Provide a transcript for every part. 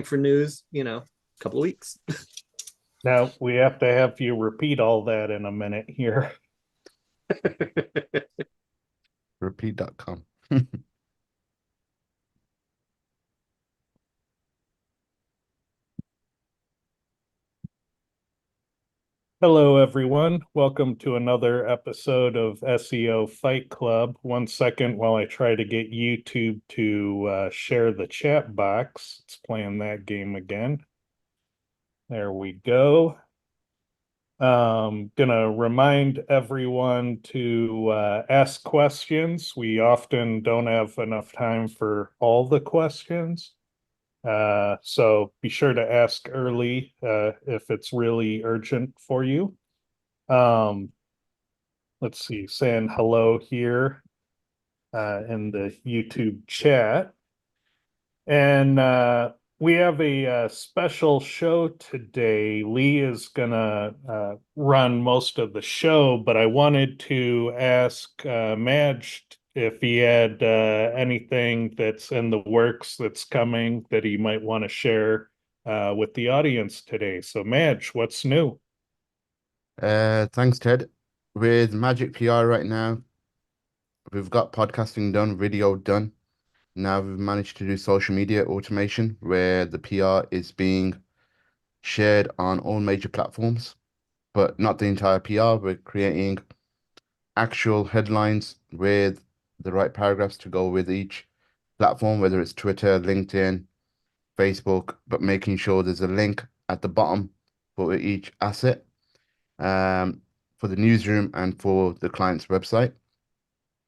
for news, a couple of weeks. Now we have to have you repeat all that in a minute here. Repeat.com. Hello, everyone. Welcome to another episode of SEO Fight Club. 1 second while I try to get YouTube to share the chat box. It's playing that game again. There we go. Gonna remind everyone to ask questions. We often don't have enough time for all the questions. So be sure to ask early if it's really urgent for you. Um, let's see, saying hello here in the YouTube chat. And we have a special show today. Lee is gonna run most of the show, but I wanted to ask Madge if he had anything that's in the works that's coming that he might want to share with the audience today. So, Madge, what's new? Thanks, Ted. With Magic PR right now, we've got podcasting done, video done. Now we've managed to do social media automation where the PR is being shared on all major platforms, but not the entire PR. We're creating actual headlines with the right paragraphs to go with each platform, whether it's Twitter, LinkedIn, Facebook, but making sure there's a link at the bottom for each asset, um, for the newsroom and for the client's website.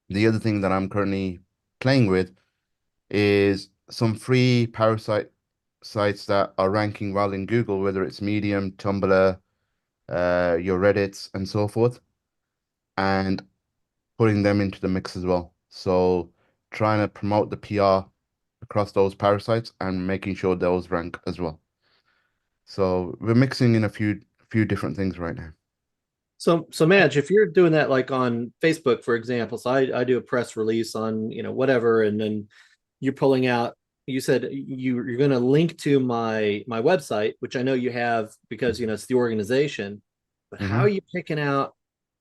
The other thing that I'm currently playing with is some free parasite sites that are ranking well in Google, whether it's Medium, Tumblr, your Reddits, and so forth, and putting them into the mix as well. So trying to promote the PR across those parasites and making sure those rank as well. So we're mixing in a few different things right now. So Madge, if you're doing that like on Facebook, for example, so I do a press release on, whatever, and then you're pulling out, you said you're going to link to my website, which I know you have because, it's the organization, but how are Mm-hmm. you picking out,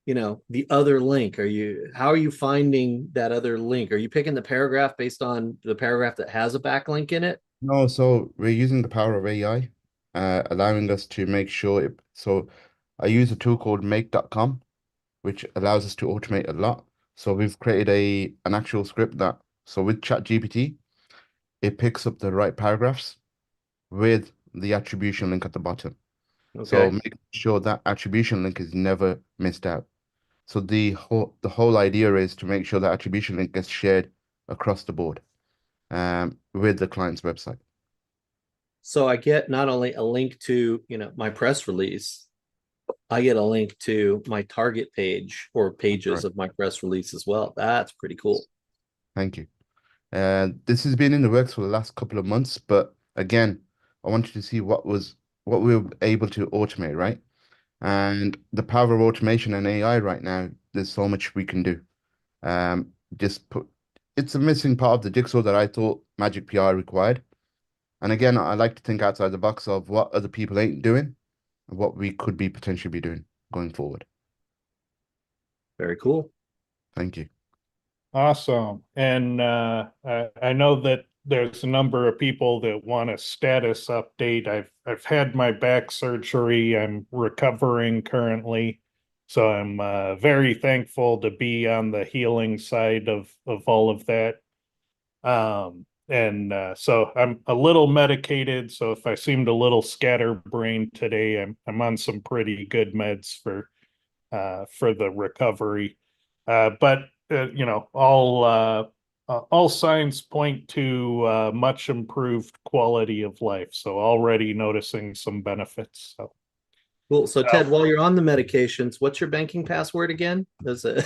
the other link? How are you finding that other link? Are you picking the paragraph based on the paragraph that has a backlink in it? No, so we're using the power of AI, allowing us to make sure it. So I use a tool called make.com, which allows us to automate a lot. So we've created an actual script that, so with ChatGPT, it picks up the right paragraphs with the attribution link at the bottom. So Okay. make sure that attribution link is never missed out. So the whole idea is to make sure that attribution link gets shared across the board, with the client's website. So I get not only a link to, my press release, I get a link to my target page or That's pages right. of my press release as well. That's pretty cool. Thank you. This has been in the works for the last couple of months, but again, I wanted to see what we were able to automate, right? And the power of automation and AI right now, there's so much we can do. Just put It's a missing part of the jigsaw that I thought Magic PR required. And again, I like to think outside the box of what other people ain't doing and what we could be potentially be doing going forward. Very cool. Thank you. Awesome. And I know that there's a number of people that want a status update. I've had my back surgery. I'm recovering currently. So I'm very thankful to be on the healing side of all of that. And so I'm a little medicated. So if I seemed a little scatterbrained today, I'm on some pretty good meds for the recovery. But all signs point to much improved quality of life. So already noticing some benefits. So Cool. So uh, Ted, while you're on the medications, what's your banking password again? Is it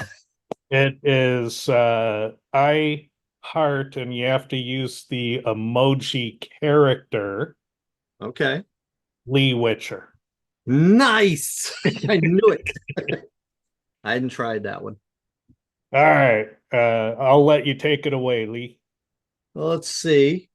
it is I heart, and you have to use the emoji character okay? Lee Witcher. Nice. I knew it. I hadn't tried that one. All right, I'll let you take it away, Lee. Well, let's see.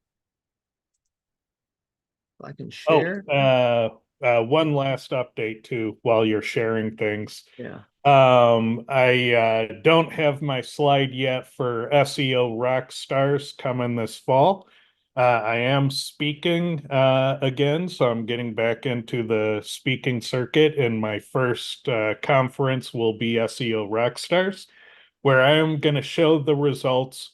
If I can Oh, share. one last update too, while you're sharing things. Yeah. I don't have my slide yet for SEO rock stars coming this fall. I am speaking again, so I'm getting back into the speaking circuit, and my first conference will be SEO rock stars, where I am going to show the results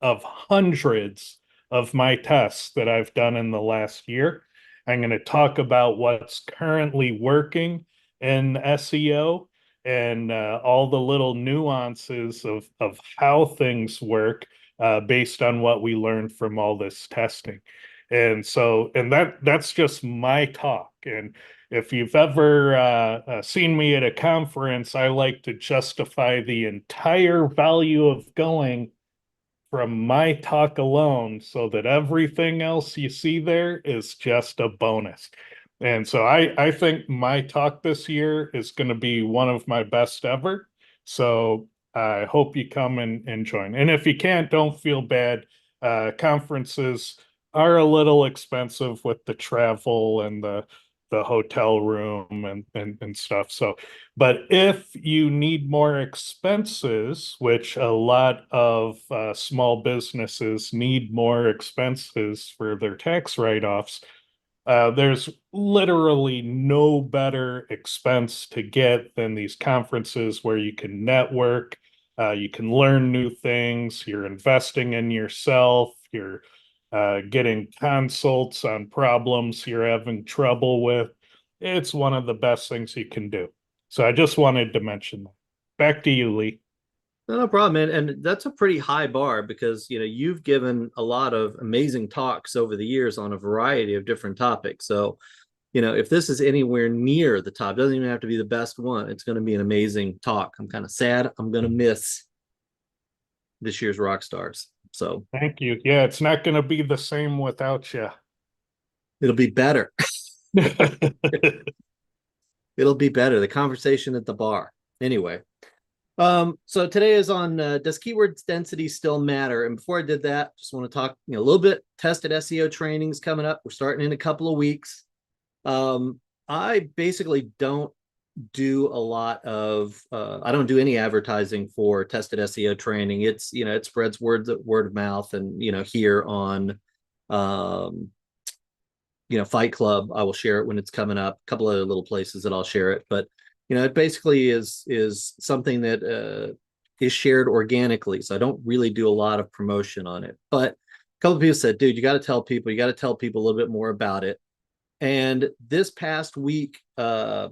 of hundreds of my tests that I've done in the last year. I'm going to talk about what's currently working in SEO and all the little nuances of how things work based on what we learned from all this testing. And so, and that's just my talk. And if you've ever seen me at a conference, I like to justify the entire value of going from my talk alone so that everything else you see there is just a bonus. And so I think my talk this year is going to be one of my best ever. So I hope you come and join. And if you can't, don't feel bad. Conferences are a little expensive with the travel and the hotel room and stuff. So, but if you need more expenses, which a lot of small businesses need more expenses for their tax write-offs, there's literally no better expense to get than these conferences where you can network, you can learn new things, you're investing in yourself, you're getting consults on problems you're having trouble with. It's one of the best things you can do. So I just wanted to mention that. Back to you, Lee. No problem, man. And that's a pretty high bar because you've given a lot of amazing talks over the years on a variety of different topics. So, if this is anywhere near the top, doesn't even have to be the best one. It's going to be an amazing talk. I'm kind of sad I'm going to miss this year's rock stars. So Thank you. Yeah, it's not going to be the same without you. it'll be better. It'll be better. The conversation at the bar. Anyway. So today is on does keyword density still matter? And before I did that, just want to talk a little bit. Tested SEO trainings coming up. We're starting in a couple of weeks. I basically don't do a lot of I don't do any advertising for tested SEO training. It's it spreads word of mouth, and here on Fight Club, I will share it when it's coming up. A couple other little places that I'll share it, but it basically is something that is shared organically. So I don't really do a lot of promotion on it. But a couple of people said, dude, you got to tell people a little bit more about it. And this past week, a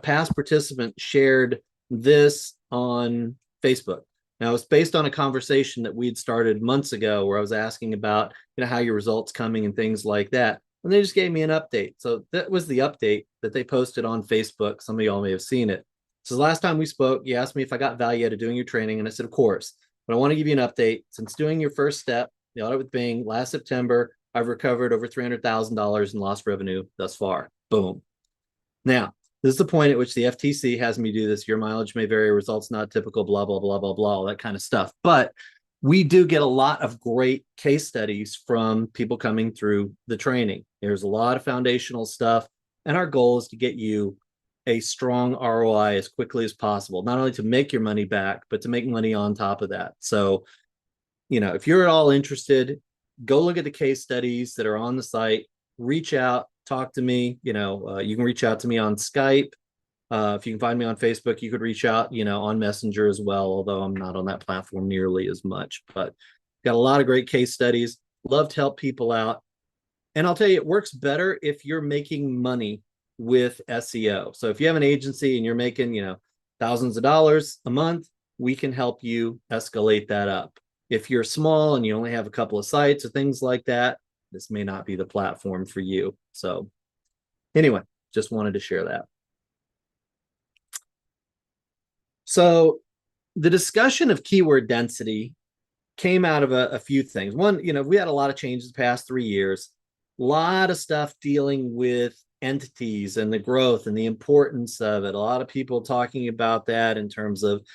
past participant shared this on Facebook. Now, it's based on a conversation that we'd started months ago where I was asking about, how your results coming and things like that. And they just gave me an update. So that was the update that they posted on Facebook. Some of y'all may have seen it. So the last time we spoke, you asked me if I got value out of doing your training. And I said, of course. But I want to give you an update. Since doing your first step, the audit with Bing last September, I've recovered over $300,000 in lost revenue thus far. Boom. Now, this is the point at which the FTC has me do this. Your mileage may vary, results not typical, blah, blah, blah, blah, blah, all that kind of stuff. But we do get a lot of great case studies from people coming through the training. There's a lot of foundational stuff. And our goal is to get you a strong ROI as quickly as possible, not only to make your money back, but to make money on top of that. So, if you're at all interested, go look at the case studies that are on the site, reach out, talk to me. You can reach out to me on Skype. If you can find me on Facebook, you could reach out, on Messenger as well, although I'm not on that platform nearly as much. But got a lot of great case studies. Love to help people out. And I'll tell you, it works better if you're making money with SEO. So if you have an agency and you're making, thousands of dollars a month, we can help you escalate that up. If you're small and you only have a couple of sites or things like that, this may not be the platform for you. So anyway, just wanted to share that. So the discussion of keyword density came out of a few things. One, we had a lot of changes the past 3 years, a lot of stuff dealing with entities and the growth and the importance of it. A lot of people talking about that in terms of,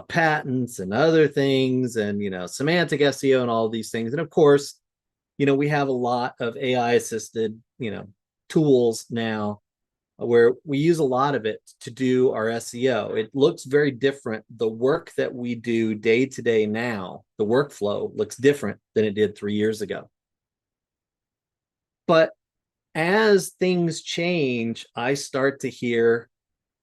patents and other things and, semantic SEO and all these things. And of course, we have a lot of AI assisted, tools now where we use a lot of it to do our SEO. It looks very different. The work that we do day to day now, the workflow looks different than it did 3 years ago. But as things change, I start to hear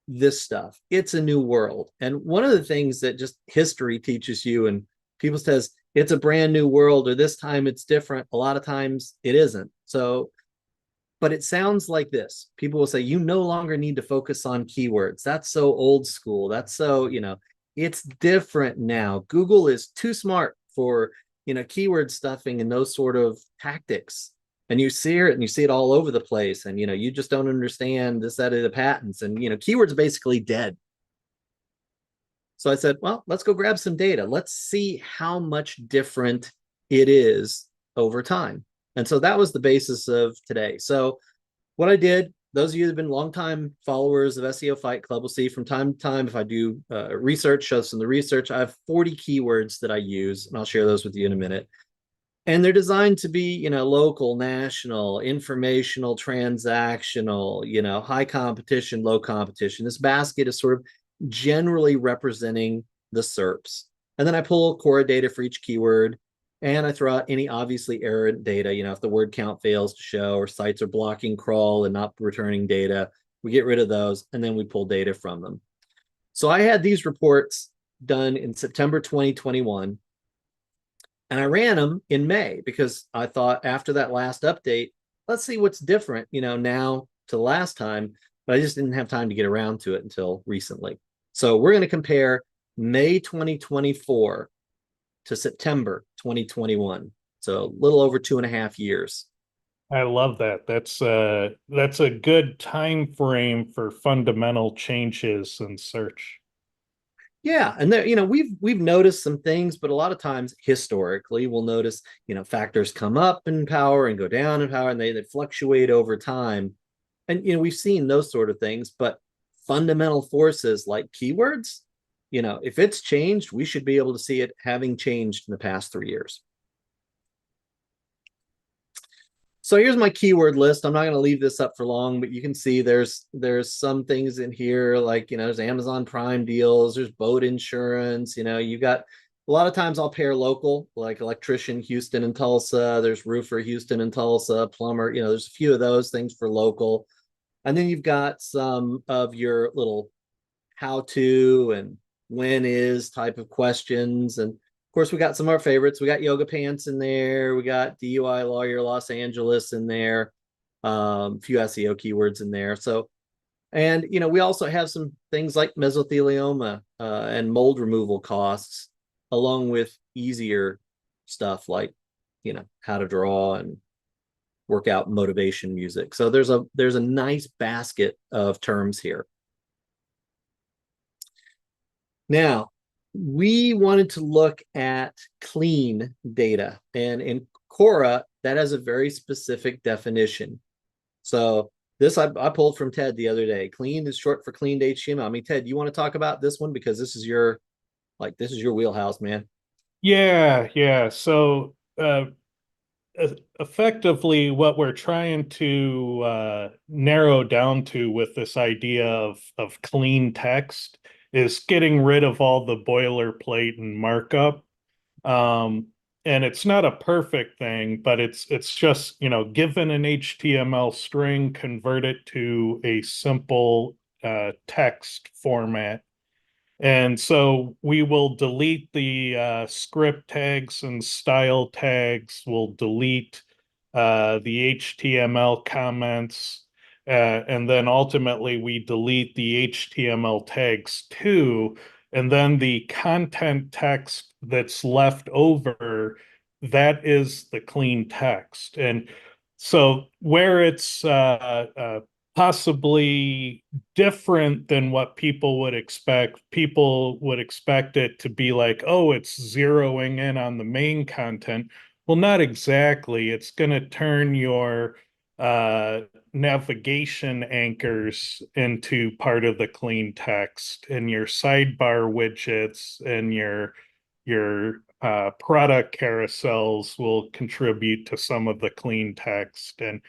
this stuff. It's a new world. And one of the things that just history teaches you, and people says it's a brand new world, or this time it's different. A lot of times it isn't. So, but it sounds like this. People will say, you no longer need to focus on keywords. That's so old school. That's so, it's different now. Google is too smart for, keyword stuffing and those sort of tactics. And you see it, and you see it all over the place. And, you just don't understand this, that, of the patents. And, keywords basically dead. So I said, well, let's go grab some data. Let's see how much different it is over time. And so that was the basis of today. So what I did, those of you that have been longtime followers of SEO Fight Club will see from time to time, if I do research, show some of the research, I have 40 keywords that I use, and I'll share those with you in a minute. And they're designed to be, local, national, informational, transactional, high competition, low competition. This basket is sort of generally representing the SERPs. And then I pull core data for each keyword, and I throw out any obviously errant data. If the word count fails to show, or sites are blocking crawl and not returning data, we get rid of those, and then we pull data from them. So I had these reports done in September 2021. And I ran them in May because I thought after that last update, let's see what's different, now to the last time. But I just didn't have time to get around to it until recently. So we're going to compare May 2024 to September 2021. So a little over 2.5 years. I love that. That's a good time frame for fundamental changes in search. Yeah, and there, we've noticed some things, but a lot of times historically we'll notice, factors come up in power and go down in power, and they fluctuate over time. And we've seen those sort of things, but fundamental forces like keywords, if it's changed, we should be able to see it having changed in the past 3 years. So here's my keyword list. I'm not going to leave this up for long, but you can see there's some things in here like, there's Amazon Prime deals, there's boat insurance, you got a lot of times I'll pair local, like electrician Houston and Tulsa, there's roofer Houston and Tulsa, plumber, there's a few of those things for local. And then you've got some of your little how to and when is type of questions. And of course, we got some of our favorites. We got yoga pants in there. We got DUI lawyer Los Angeles in there. A few SEO keywords in there. So, and we also have some things like mesothelioma and mold removal costs, along with easier stuff like how to draw and workout motivation music. So there's a nice basket of terms here. Now, we wanted to look at clean data, and in Cora that has a very specific definition. So this I pulled from Ted the other day. Clean is short for cleaned HTML. I mean, Ted, you want to talk about this one because this is your wheelhouse, man. Yeah. So effectively what we're trying to narrow down to with this idea of clean text is getting rid of all the boilerplate and markup. And it's not a perfect thing, but it's just, given an HTML string, convert it to a simple text format. And so we will delete the script tags and style tags. We'll delete the HTML comments. And then ultimately we delete the HTML tags too. And then the content text that's left over, that is the clean text. And so where it's possibly different than what people would expect. People would expect it to be like, oh, it's zeroing in on the main content. Well, not exactly. It's going to turn your navigation anchors into part of the clean text, and your sidebar widgets and your product carousels will contribute to some of the clean text. And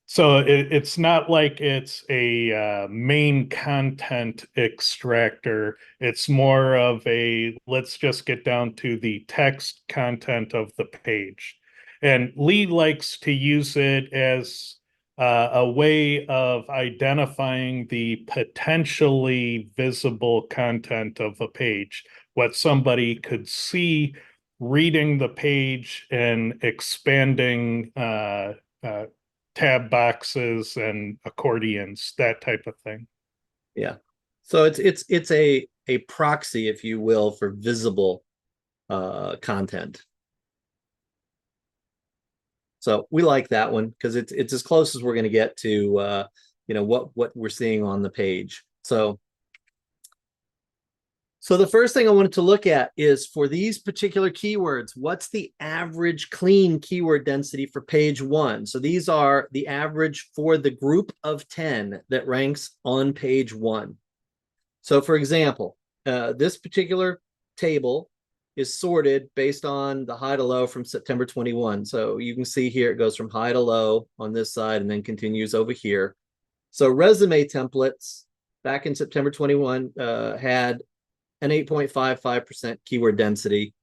so it's not like it's a main content extractor. It's more of a, let's just get down to the text content of the page. And Lee likes to use it as a way of identifying the potentially visible content of a page, what somebody could see reading the page and expanding tab boxes and accordions, that type of thing. Yeah. So it's a proxy, if you will, for visible content. So we like that one because it's as close as we're going to get to what we're seeing on the page. So the first thing I wanted to look at is for these particular keywords, what's the average clean keyword density for page 1? So these are the average for the group of 10 that ranks on page 1. So for example, this particular table is sorted based on the high to low from September 21. So you can see here it goes from high to low on this side and then continues over here. So resume templates back in September 21 had an 8.55% keyword density.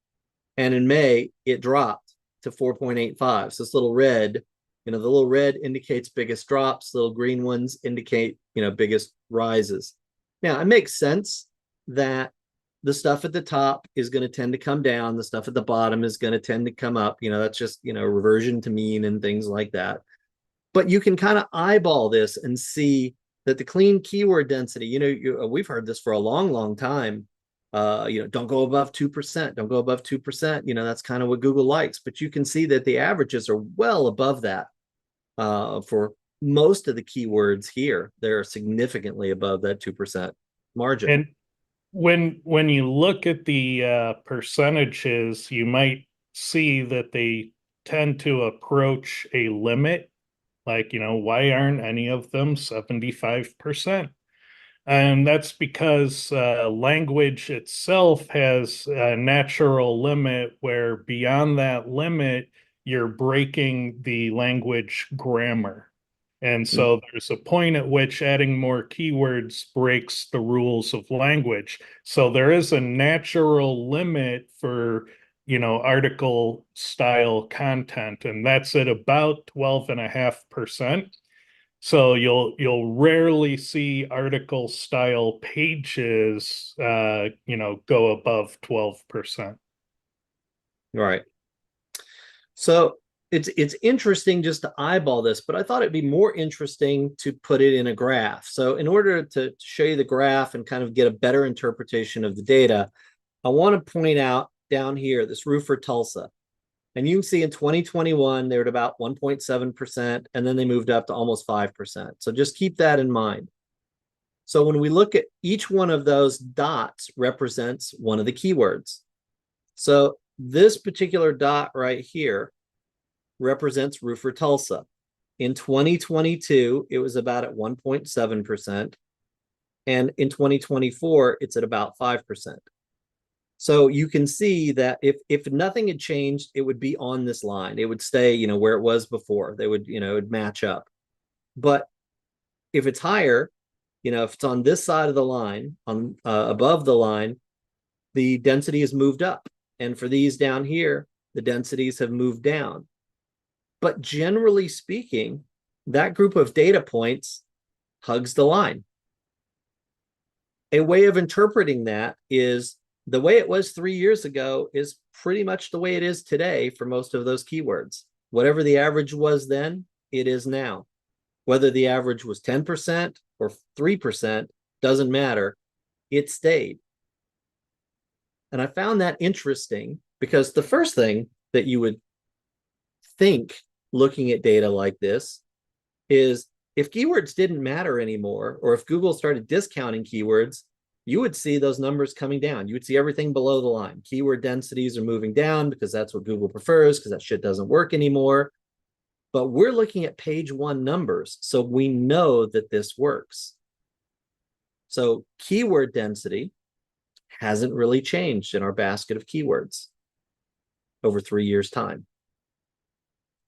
And in May, it dropped to 4.85. So this little red, the little red indicates biggest drops, little green ones indicate, biggest rises. Now, it makes sense that the stuff at the top is going to tend to come down. The stuff at the bottom is going to tend to come up. That's just, reversion to mean and things like that. But you can kind of eyeball this and see that the clean keyword density, we've heard this for a long, long time. Don't go above 2%. Don't go above 2%. That's kind of what Google likes. But you can see that the averages are well above that for most of the keywords here. They're significantly above that 2% margin. And when you look at the percentages, you might see that they tend to approach a limit. Like, why aren't any of them 75%? And that's because language itself has a natural limit where beyond that limit, you're breaking the language grammar. And so there's a point at which adding more keywords breaks the rules of language. So there is a natural limit for, article style content, and that's at about 12.5%. So you'll rarely see article style pages, go above 12%. Right. So it's interesting just to eyeball this, but I thought it'd be more interesting to put it in a graph. So in order to show you the graph and kind of get a better interpretation of the data, I want to point out down here, this roofer Tulsa. And you can see in 2021, they were at about 1.7%, and then they moved up to almost 5%. So just keep that in mind. So when we look at each one of those dots represents one of the keywords. So this particular dot right here represents roofer Tulsa. In 2022, it was about at 1.7%. And in 2024, it's at about 5%. So you can see that if nothing had changed, it would be on this line. It would stay, where it was before. They would, it would match up. But if it's higher, if it's on this side of the line, on above the line, the density has moved up. And for these down here, the densities have moved down. But generally speaking, that group of data points hugs the line. A way of interpreting that is the way it was 3 years ago is pretty much the way it is today for most of those keywords. Whatever the average was then, it is now. Whether the average was 10% or 3%, doesn't matter. It stayed. And I found that interesting because the first thing that you would think looking at data like this is if keywords didn't matter anymore, or if Google started discounting keywords, you would see those numbers coming down. You would see everything below the line. Keyword densities are moving down because that's what Google prefers, because that shit doesn't work anymore. But we're looking at page 1 numbers, so we know that this works. So keyword density hasn't really changed in our basket of keywords. over 3 years' time.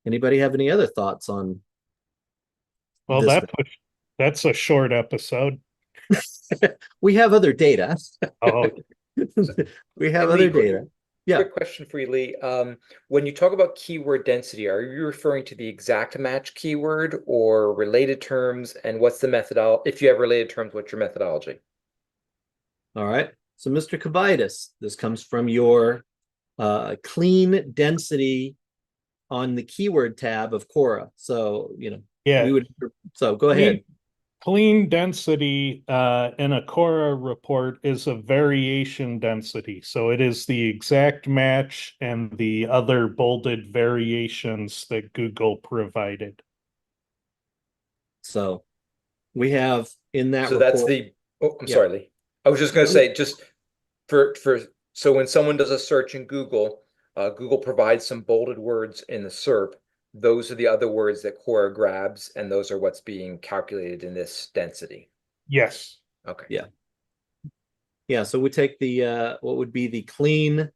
Anybody have any other thoughts on Well, this? that's a short episode. We have other data. Oh, We have Hey, other Lee, data. Yeah. quick question for you, Lee. When you talk about keyword density, are you referring to the exact match keyword or related terms? And what's the methodology? If you have related terms, what's your methodology? All right. So, Mr. Kubaitis, this comes from your clean density on the keyword tab of Quora. So, yeah. we would. So, go ahead. Clean density in a Quora report is a variation density. So it is the exact match and the other bolded variations that Google provided. So, we have in that So report. that's the, oh, I'm Yeah. sorry, Lee. I was just going to say, just so when someone does a search in Google, Google provides some bolded words in the SERP. Those are the other words that Quora grabs, and those are what's being calculated in this density. Yes. Okay. Yeah. Yeah. So we take the what would be the clean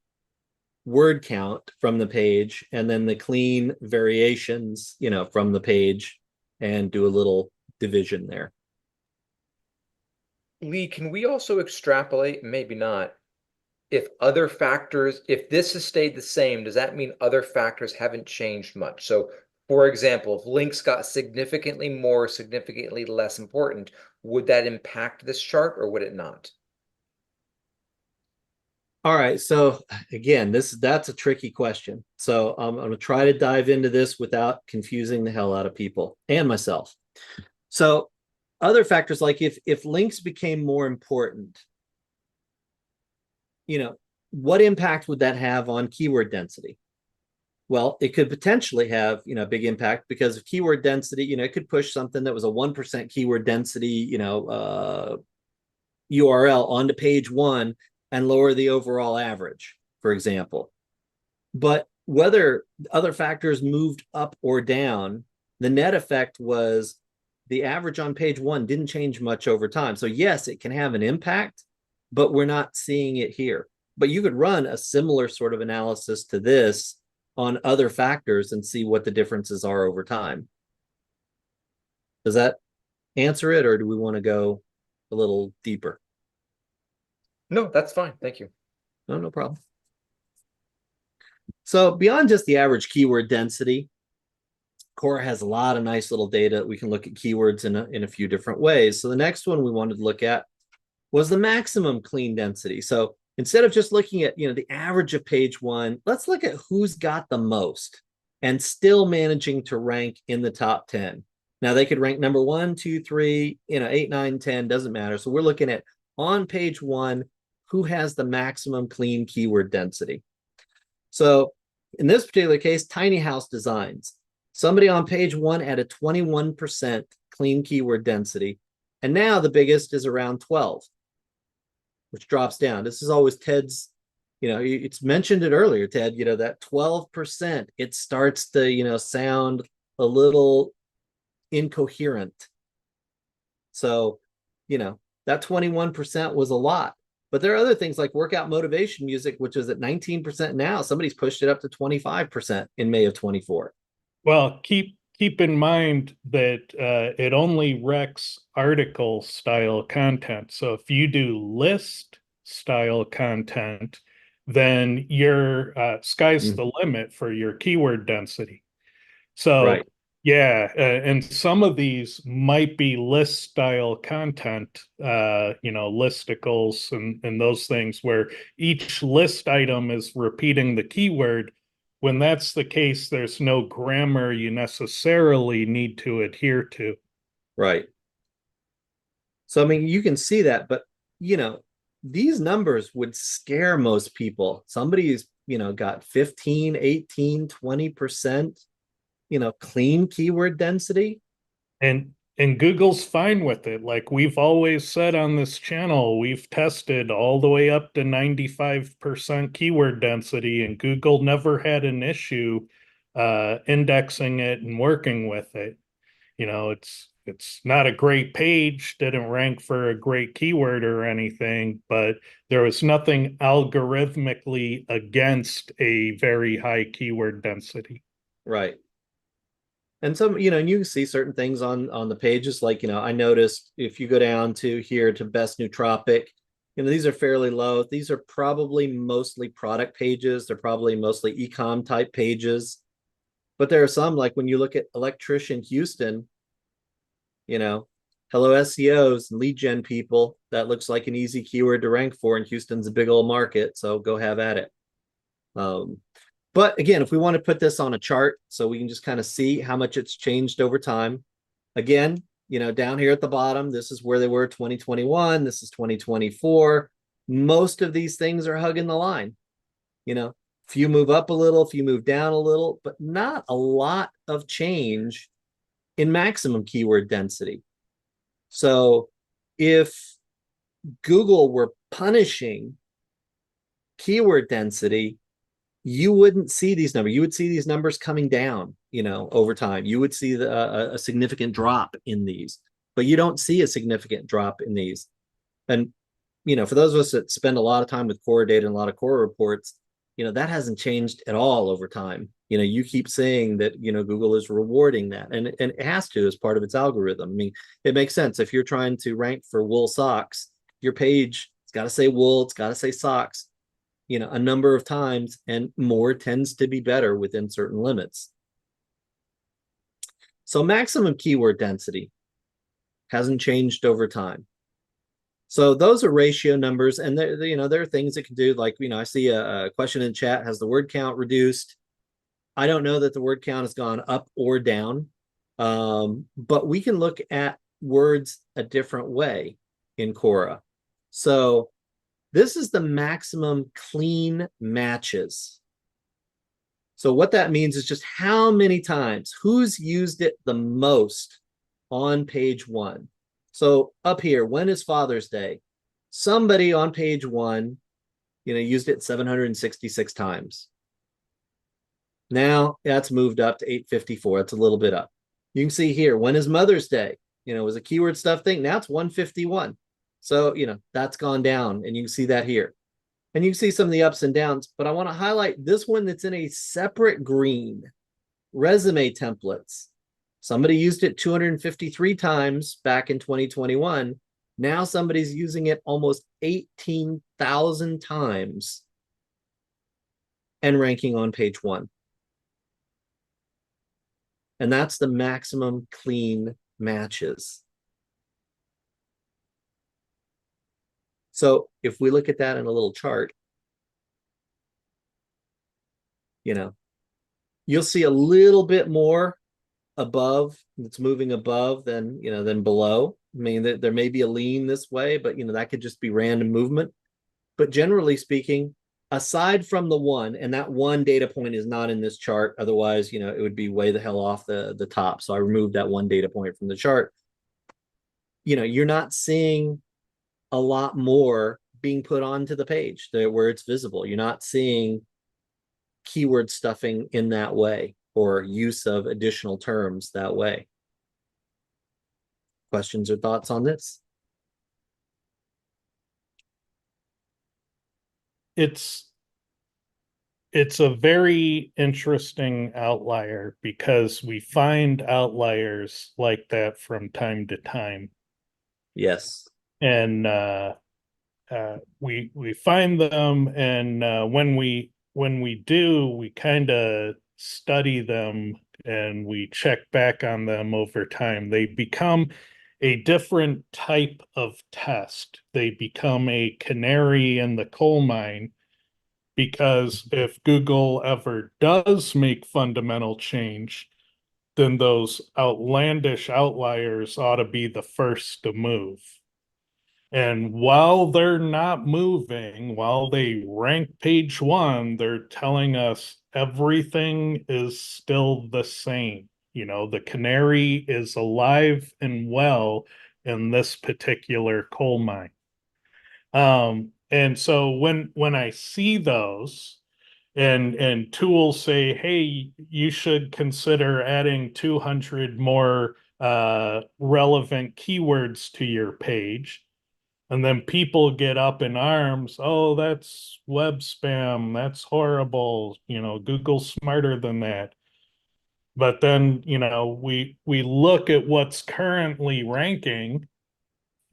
word count from the page, and then the clean variations, from the page, and do a little division there. Lee, can we also extrapolate, maybe not, if other factors, if this has stayed the same, does that mean other factors haven't changed much? So, for example, if links got significantly more, significantly less important, would that impact this chart or would it not? All right. So again, that's a tricky question. So I'm going to try to dive into this without confusing the hell out of people and myself. So other factors, like if links became more important, what impact would that have on keyword density? Well, it could potentially have, a big impact, because of keyword density, it could push something that was a 1% keyword density, URL onto page 1 and lower the overall average, for example. But whether other factors moved up or down, the net effect was the average on page 1 didn't change much over time. So yes, it can have an impact, but we're not seeing it here. But you could run a similar sort of analysis to this on other factors and see what the differences are over time. Does that answer it, or do we want to go a little deeper? No, that's fine. Thank you. No problem. So beyond just the average keyword density, Quora has a lot of nice little data. We can look at keywords in a few different ways. So the next one we wanted to look at was the maximum clean density. So instead of just looking at the average of page 1, let's look at who's got the most and still managing to rank in the top 10. Now they could rank number 1, 2, 3, 8, 9, 10, doesn't matter. So we're looking at on page 1, who has the maximum clean keyword density. So in this particular case, tiny house designs. Somebody on page 1 had a 21% clean keyword density. And now the biggest is around 12, which drops down. This is always Ted's, it's mentioned it earlier, Ted, that 12%, it starts to, sound a little incoherent. So, that 21% was a lot. But there are other things like workout motivation music, which is at 19% now. Somebody's pushed it up to 25% in May of 24. Well, keep in mind that it only recs article style content. So if you do list style content, then your sky's the limit for your keyword density. So right. Yeah, and some of these might be list style content, listicles and those things where each list item is repeating the keyword. When that's the case, there's no grammar you necessarily need to adhere to. Right. So, I mean, you can see that, but, these numbers would scare most people. Somebody's, got 15, 18, 20%. Clean keyword density. And Google's fine with it. Like we've always said on this channel, we've tested all the way up to 95% keyword density, and Google never had an issue indexing it and working with it. It's not a great page, didn't rank for a great keyword or anything, but there was nothing algorithmically against a very high keyword density. Right. And some, and you can see certain things on the pages, like, I noticed if you go down to here to best nootropic, these are fairly low. These are probably mostly product pages. They're probably mostly e-com type pages. But there are some, like when you look at electrician Houston, hello SEOs and lead gen people, that looks like an easy keyword to rank for, and Houston's a big old market, so go have at it. But again, if we want to put this on a chart so we can just kind of see how much it's changed over time, again, down here at the bottom, this is where they were 2021, this is 2024. Most of these things are hugging the line. Few move up a little, few move down a little, but not a lot of change in maximum keyword density. So if Google were punishing keyword density, you wouldn't see these numbers. You would see these numbers coming down, over time. You would see a significant drop in these, but you don't see a significant drop in these. And, for those of us that spend a lot of time with core data and a lot of core reports, that hasn't changed at all over time. You keep saying that, Google is rewarding that, and it has to as part of its algorithm. I mean, it makes sense. If you're trying to rank for wool socks, your page, it's got to say wool, it's got to say socks, a number of times, and more tends to be better within certain limits. So maximum keyword density hasn't changed over time. So those are ratio numbers, and there are things that can do, like, I see a question in chat, has the word count reduced? I don't know that the word count has gone up or down, but we can look at words a different way in Quora. So this is the maximum clean matches. So what that means is just how many times, who's used it the most on page one. So up here, when is Father's Day? Somebody on page one, used it 766 times. Now that's moved up to 854. It's a little bit up. You can see here, when is Mother's Day? It was a keyword stuff thing. Now it's 151. So, that's gone down, and you can see that here. And you can see some of the ups and downs, but I want to highlight this one that's in a separate green, resume templates. Somebody used it 253 times back in 2021. Now somebody's using it almost 18,000 times and ranking on page one. And that's the maximum clean matches. So if we look at that in a little chart, you'll see a little bit more above, it's moving above than below. I mean, there may be a lean this way, but that could just be random movement. But generally speaking, aside from the one, and that one data point is not in this chart, otherwise, it would be way the hell off the top. So I removed that one data point from the chart. You're not seeing a lot more being put onto the page where it's visible. You're not seeing keyword stuffing in that way, or use of additional terms that way. Questions or thoughts on this? It's a very interesting outlier, because we find outliers like that from time to time. Yes. And we find them, and when we do, we kind of study them and we check back on them over time. They become a different type of test. They become a canary in the coal mine, because if Google ever does make fundamental change, then those outlandish outliers ought to be the first to move. And while they're not moving, while they rank page one, they're telling us everything is still the same. The canary is alive and well in this particular coal mine. And so when I see those, and tools say, hey, you should consider adding 200 more relevant keywords to your page. And then people get up in arms. Oh, that's web spam. That's horrible. Google's smarter than that. But then, we look at what's currently ranking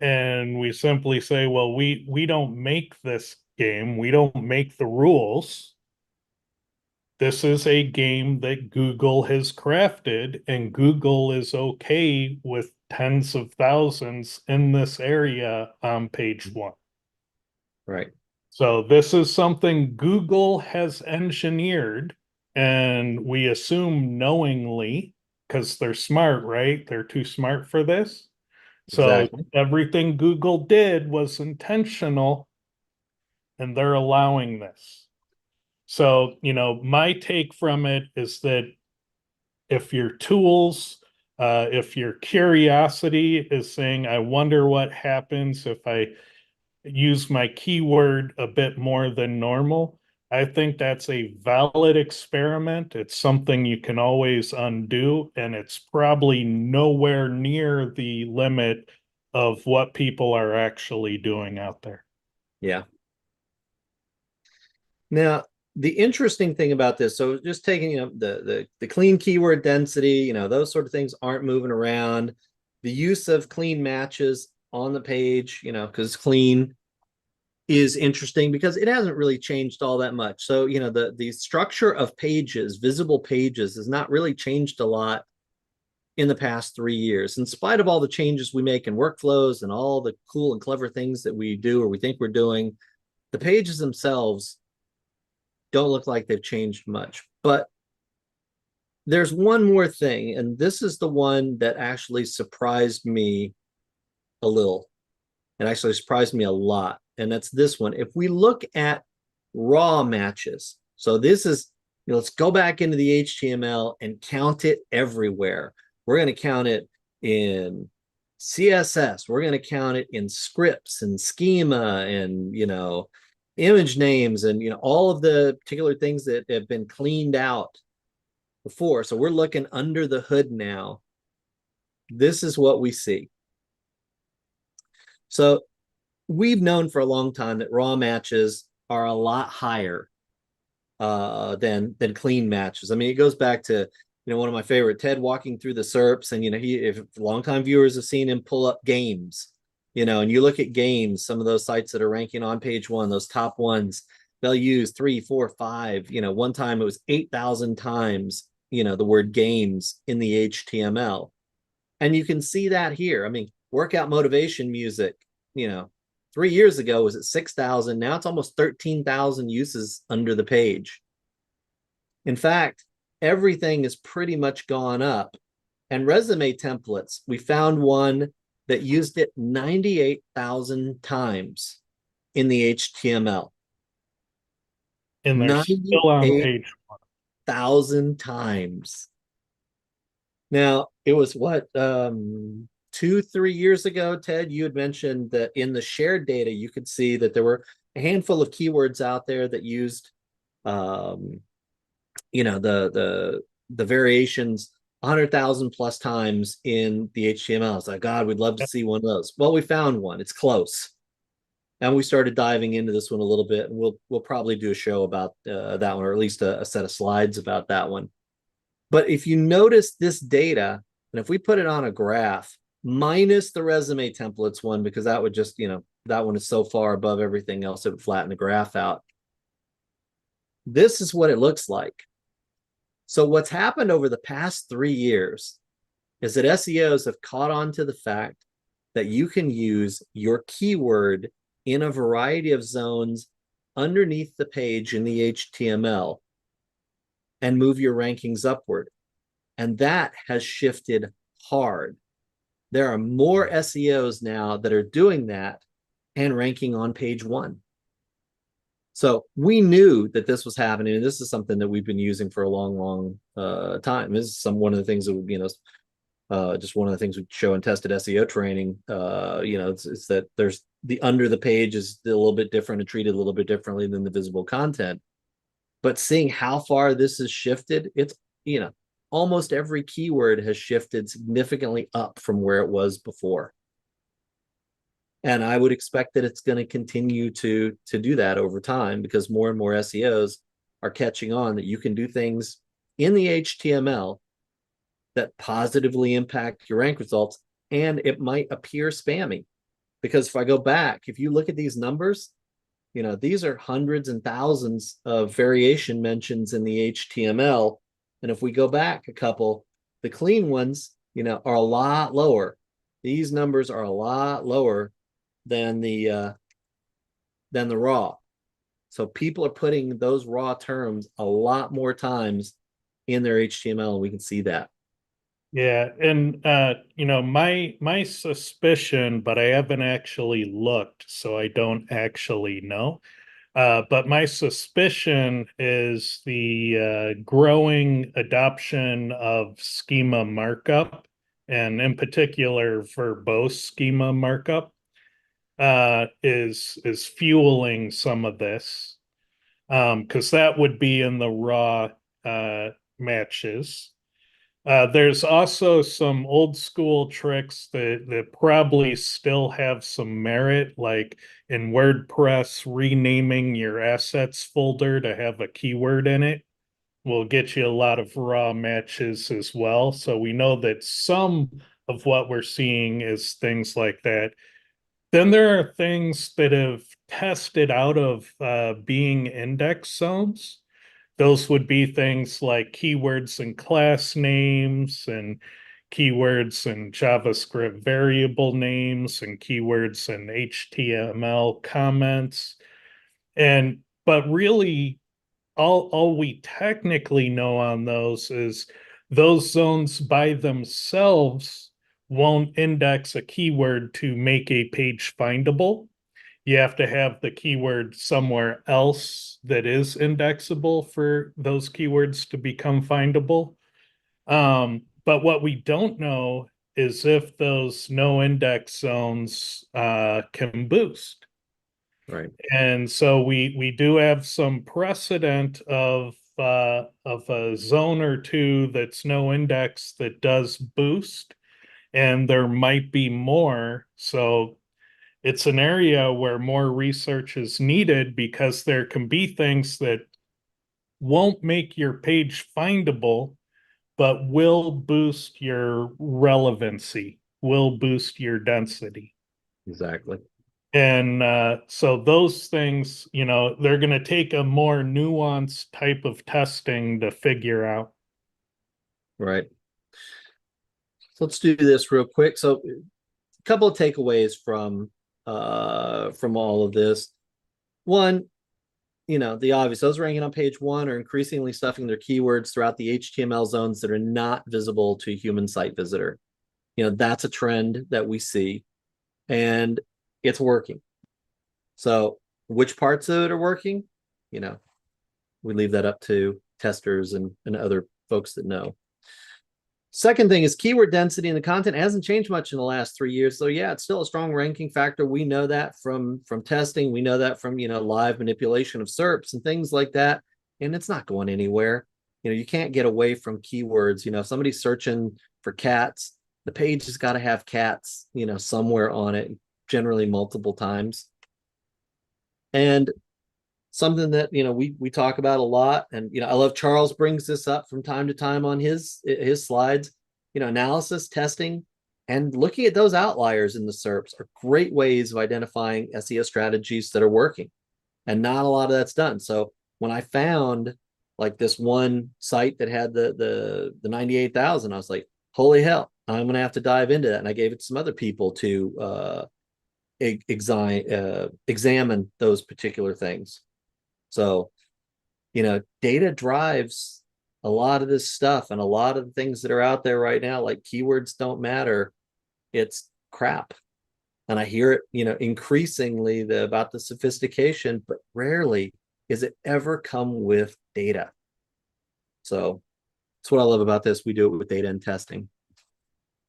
and we simply say, well, we don't make this game. We don't make the rules. This is a game that Google has crafted, and Google is okay with tens of thousands in this area on page 1. Right. So this is something Google has engineered, and we assume knowingly, because they're smart, right? They're too smart for this. So Exactly. everything Google did was intentional, and they're allowing this. So, my take from it is that if your tools, if your curiosity is saying, I wonder what happens if I use my keyword a bit more than normal, I think that's a valid experiment. It's something you can always undo, and it's probably nowhere near the limit of what people are actually doing out there. Yeah. Now, the interesting thing about this, so just taking the clean keyword density, those sort of things aren't moving around. The use of clean matches on the page, because clean is interesting because it hasn't really changed all that much. So, the structure of pages, visible pages, has not really changed a lot in the past 3 years, in spite of all the changes we make in workflows and all the cool and clever things that we do or we think we're doing. The pages themselves don't look like they've changed much. But there's one more thing, and this is the one that actually surprised me a little, and actually surprised me a lot, and that's this one. If we look at raw matches, so this is, let's go back into the HTML and count it everywhere. We're going to count it in CSS. We're going to count it in scripts and schema and, image names and, all of the particular things that have been cleaned out before. So we're looking under the hood now. This is what we see. So we've known for a long time that raw matches are a lot higher than clean matches. I mean, it goes back to, one of my favorite, Ted walking through the SERPs, and, if longtime viewers have seen him pull up games, and you look at games, some of those sites that are ranking on page 1, those top ones, they'll use 3, 4, 5, one time it was 8,000 times, the word games in the HTML. And you can see that here. I mean, workout motivation music, 3 years ago was at 6,000. Now it's almost 13,000 uses under the page. In fact, everything has pretty much gone up. And resume templates, we found one that used it 98,000 times in the HTML. And they're still on page 1. 1,000 times. Now, it was what, 2-3 years ago, Ted, you had mentioned that in the shared data, you could see that there were a handful of keywords out there that used, the variations 100,000 plus times in the HTML. It's like, God, we'd love to see one of those. Well, we found one. It's close. And we started diving into this one a little bit, and we'll probably do a show about that one, or at least a set of slides about that one. But if you notice this data, and if we put it on a graph, minus the resume templates one, because that would just, that one is so far above everything else, it would flatten the graph out. This is what it looks like. So what's happened over the past 3 years is that SEOs have caught on to the fact that you can use your keyword in a variety of zones underneath the page in the HTML and move your rankings upward. And that has shifted hard. There are more SEOs now that are doing that and ranking on page 1. So we knew that this was happening, and this is something that we've been using for a long time. This is one of the things that just one of the things we show in tested SEO training. It's that there's the under the page is a little bit different and treated a little bit differently than the visible content. But seeing how far this has shifted, it's almost every keyword has shifted significantly up from where it was before. And I would expect that it's going to continue to do that over time, because more and more SEOs are catching on that you can do things in the HTML that positively impact your rank results, and it might appear spammy. Because if I go back, if you look at these numbers, these are hundreds and thousands of variation mentions in the HTML. And if we go back a couple, the clean ones, are a lot lower. These numbers are a lot lower than the raw. So people are putting those raw terms a lot more times in their HTML, and we can see that. Yeah, and my suspicion, but I haven't actually looked, so I don't actually know. But my suspicion is the growing adoption of schema markup, and in particular verbose schema markup, is fueling some of this, because that would be in the raw matches. There's also some old school tricks that probably still have some merit, like in WordPress, renaming your assets folder to have a keyword in it will get you a lot of raw matches as well. So we know that some of what we're seeing is things like that. Then there are things that have tested out of being index zones. Those would be things like keywords and class names, and keywords and JavaScript variable names, and keywords and HTML comments. But really, all we technically know on those is those zones by themselves won't index a keyword to make a page findable. You have to have the keyword somewhere else that is indexable for those keywords to become findable. But what we don't know is if those no index zones can boost. Right. And so we do have some precedent of a zone or two that's no index that does boost, and there might be more. So it's an area where more research is needed, because there can be things that won't make your page findable, but will boost your relevancy, will boost your density. Exactly. And so those things, they're going to take a more nuanced type of testing to figure out. Right. So let's do this real quick. So a couple of takeaways from all of this. One, the obvious, those ranking on page one are increasingly stuffing their keywords throughout the HTML zones that are not visible to a human site visitor. That's a trend that we see, and it's working. So which parts of it are working? We leave that up to testers and other folks that know. Second thing is keyword density in the content hasn't changed much in the last 3 years. So yeah, it's still a strong ranking factor. We know that from testing. We know that from, live manipulation of SERPs and things like that. And it's not going anywhere. You can't get away from keywords. If somebody's searching for cats, the page has got to have cats, somewhere on it, generally multiple times. And something that we talk about a lot, and I love Charles brings this up from time to time on his slides. Analysis, testing, and looking at those outliers in the SERPs are great ways of identifying SEO strategies that are working, and not a lot of that's done. So when I found like this one site that had the 98,000, I was like, holy hell, I'm gonna have to dive into that. And I gave it to some other people to examine those particular things. So, data drives a lot of this stuff, and a lot of the things that are out there right now, like keywords don't matter. It's crap. And I hear it, increasingly about the sophistication, but rarely is it ever come with data. So that's what I love about this. We do it with data and testing.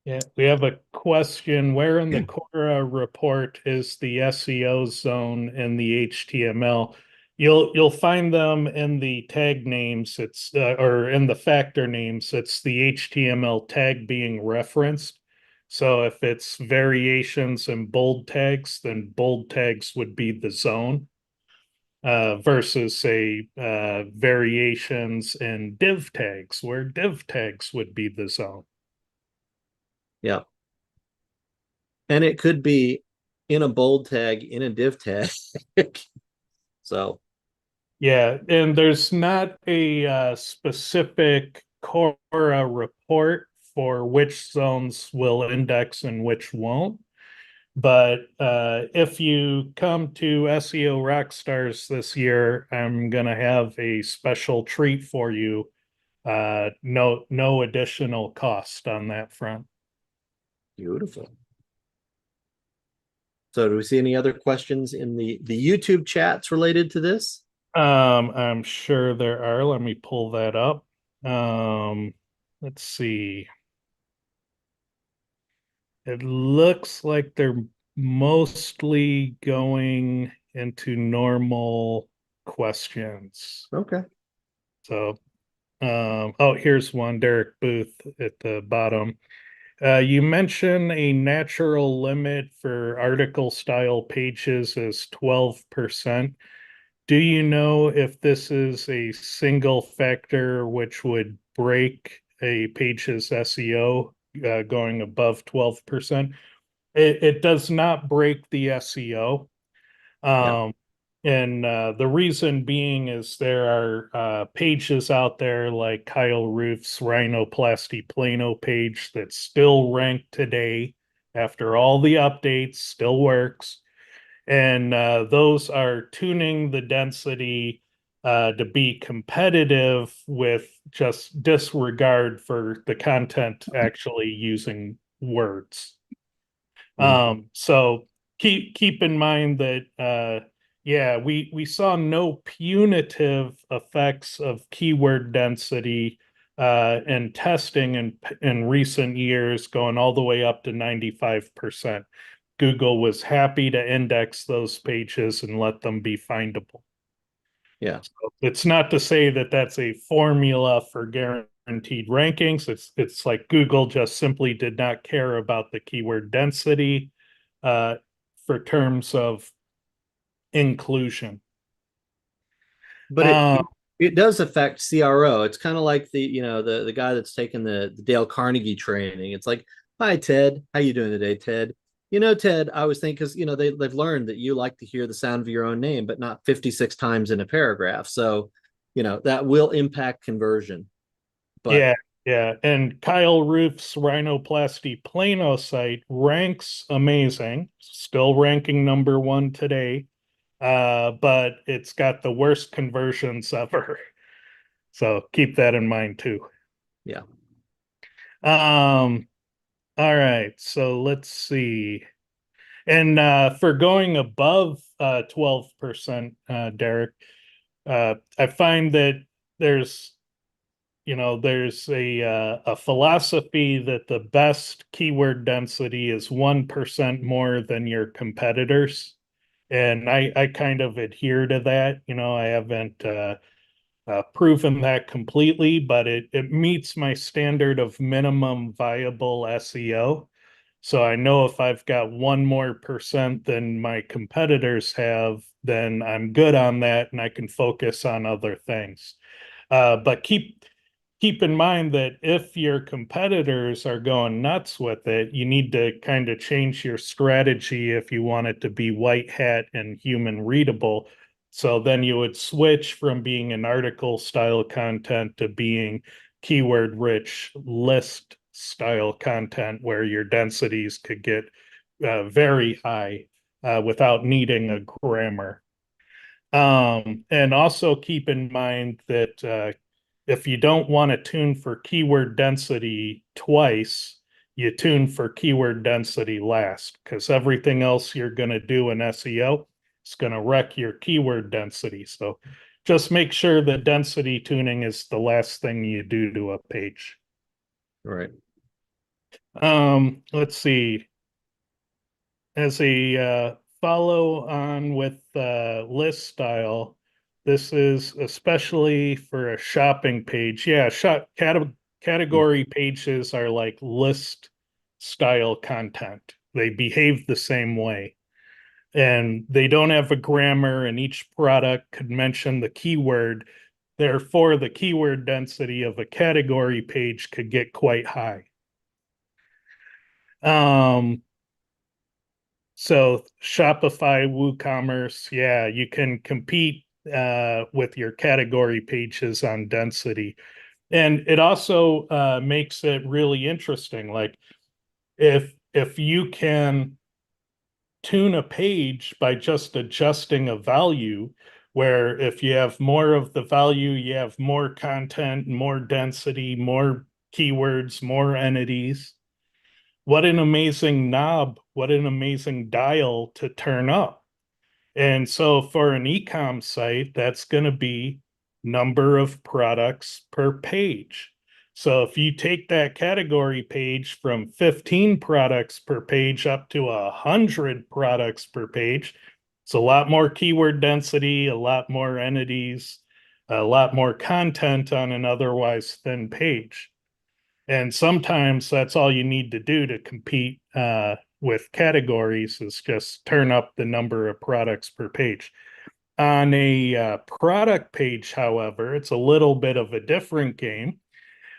Yeah, we have a question. Where in the Cora report is the SEO zone in the HTML? You'll find them in the tag names. It's or in the factor names. It's the HTML tag being referenced. So if it's variations and bold tags, then bold tags would be the zone, versus say variations and div tags, where div tags would be the zone. Yeah. And it could be in a bold tag, in a div tag. So Yeah, and there's not a specific Cora report for which zones will index and which won't. But if you come to SEO Rockstars this year, I'm gonna have a special treat for you. No additional cost on that front. beautiful. So do we see any other questions in the YouTube chats related to this? I'm sure there are. Let me pull that up. Let's see. It looks like they're mostly going into normal questions. Okay. So, oh, here's one, Derek Booth at the bottom. You mentioned a natural limit for article style pages is 12%. Do you know if this is a single factor which would break a page's SEO going above 12%? It does not break the SEO. Yeah. And the reason being is there are pages out there like Kyle Roof's Rhinoplasty Plano page that still rank today after all the updates, still works. And those are tuning the density to be competitive with just disregard for the content actually using words. So keep in mind that yeah, we saw no punitive effects of keyword density in testing in recent years, going all the way up to 95%. Google was happy to index those pages and let them be findable. Yeah. So it's not to say that that's a formula for guaranteed rankings. It's like Google just simply did not care about the keyword density for terms of inclusion. But it does affect CRO. It's kind of like the guy that's taking the Dale Carnegie training. It's like, hi Ted, how you doing today, Ted? Ted, I was thinking, because they've learned that you like to hear the sound of your own name, but not 56 times in a paragraph. So, that will impact conversion. But yeah. And Kyle Roof's Rhinoplasty Plano site ranks amazing, still ranking #1 today. But it's got the worst conversions ever. So keep that in mind too. yeah. All right, so let's see. And for going above 12%, Derek, I find that there's there's a philosophy that the best keyword density is 1% more than your competitors. And I kind of adhere to that. I haven't proven that completely, but it meets my standard of minimum viable SEO. So I know if I've got 1% more than my competitors have, then I'm good on that and I can focus on other things. But keep in mind that if your competitors are going nuts with it, you need to kind of change your strategy if you want it to be white hat and human readable. So then you would switch from being an article style content to being keyword rich list style content where your densities could get very high without needing a grammar. And also keep in mind that if you don't want to tune for keyword density twice, you tune for keyword density last, because everything else you're going to do in SEO is going to wreck your keyword density. So just make sure that density tuning is the last thing you do to a page. Right. Let's see. As a follow on with list style, This is especially for a shopping page. Yeah, category pages are like list style content. They behave the same way. And they don't have a grammar, and each product could mention the keyword. Therefore, the keyword density of a category page could get quite high. So Shopify, WooCommerce, yeah, you can compete with your category pages on density. And it also makes it really interesting. Like if you can tune a page by just adjusting a value, where if you have more of the value, you have more content, more density, more keywords, more entities. What an amazing knob, what an amazing dial to turn up. And so for an e-com site, that's going to be number of products per page. So if you take that category page from 15 products per page up to 100 products per page, it's a lot more keyword density, a lot more entities, a lot more content on an otherwise thin page. And sometimes that's all you need to do to compete with categories, is just turn up the number of products per page. On a product page, however, it's a little bit of a different game,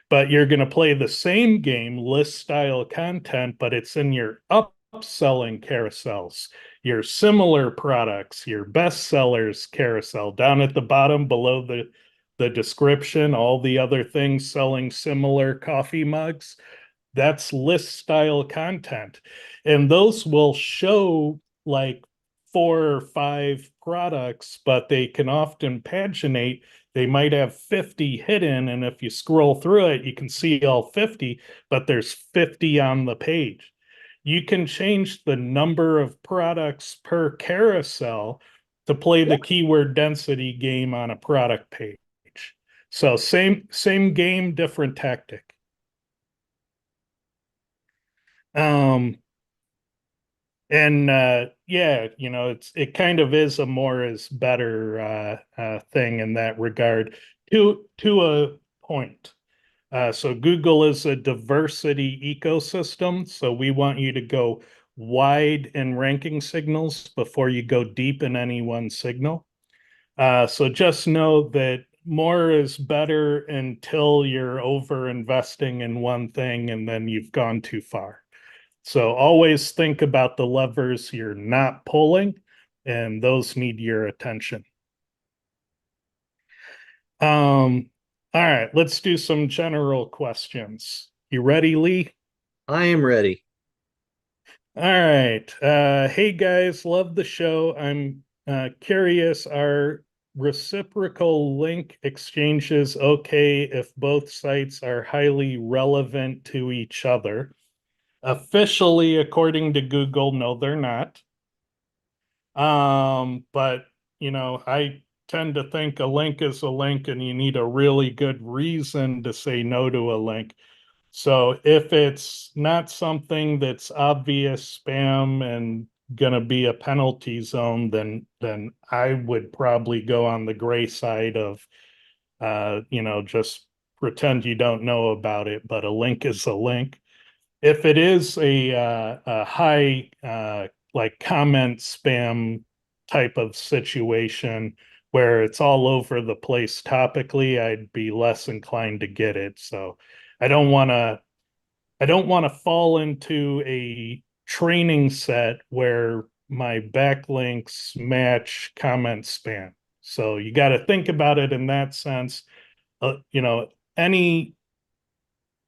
but you're going to play the same game, list style content, but it's in your upselling carousels, your similar products, your best sellers carousel. Down at the bottom below the description, all the other things selling similar coffee mugs, that's list style content. And those will show like 4 or 5 products, but they can often paginate. They might have 50 hidden, and if you scroll through it, you can see all 50, but there's 50 on the page. You can change the number of products per carousel to play the keyword density game on a product page. So same game, different tactic. And yeah, it kind of is a more is better thing in that regard, to a point. So Google is a diversity ecosystem, so we want you to go wide in ranking signals before you go deep in any one signal. So just know that more is better until you're over investing in one thing and then you've gone too far. So always think about the levers you're not pulling, and those need your attention. All right, let's do some general questions. You ready, Lee? I am ready. All right. Hey guys, love the show. I'm curious, are reciprocal link exchanges okay if both sites are highly relevant to each other? Officially, according to Google, no, they're not. But I tend to think a link is a link, and you need a really good reason to say no to a link. So if it's not something that's obvious spam and gonna be a penalty zone, then I would probably go on the gray side of just pretend you don't know about it, but a link is a link. If it is a high like comment spam type of situation where it's all over the place topically, I'd be less inclined to get it. So I don't want to fall into a training set where my backlinks match comment spam. So you got to think about it in that sense. Any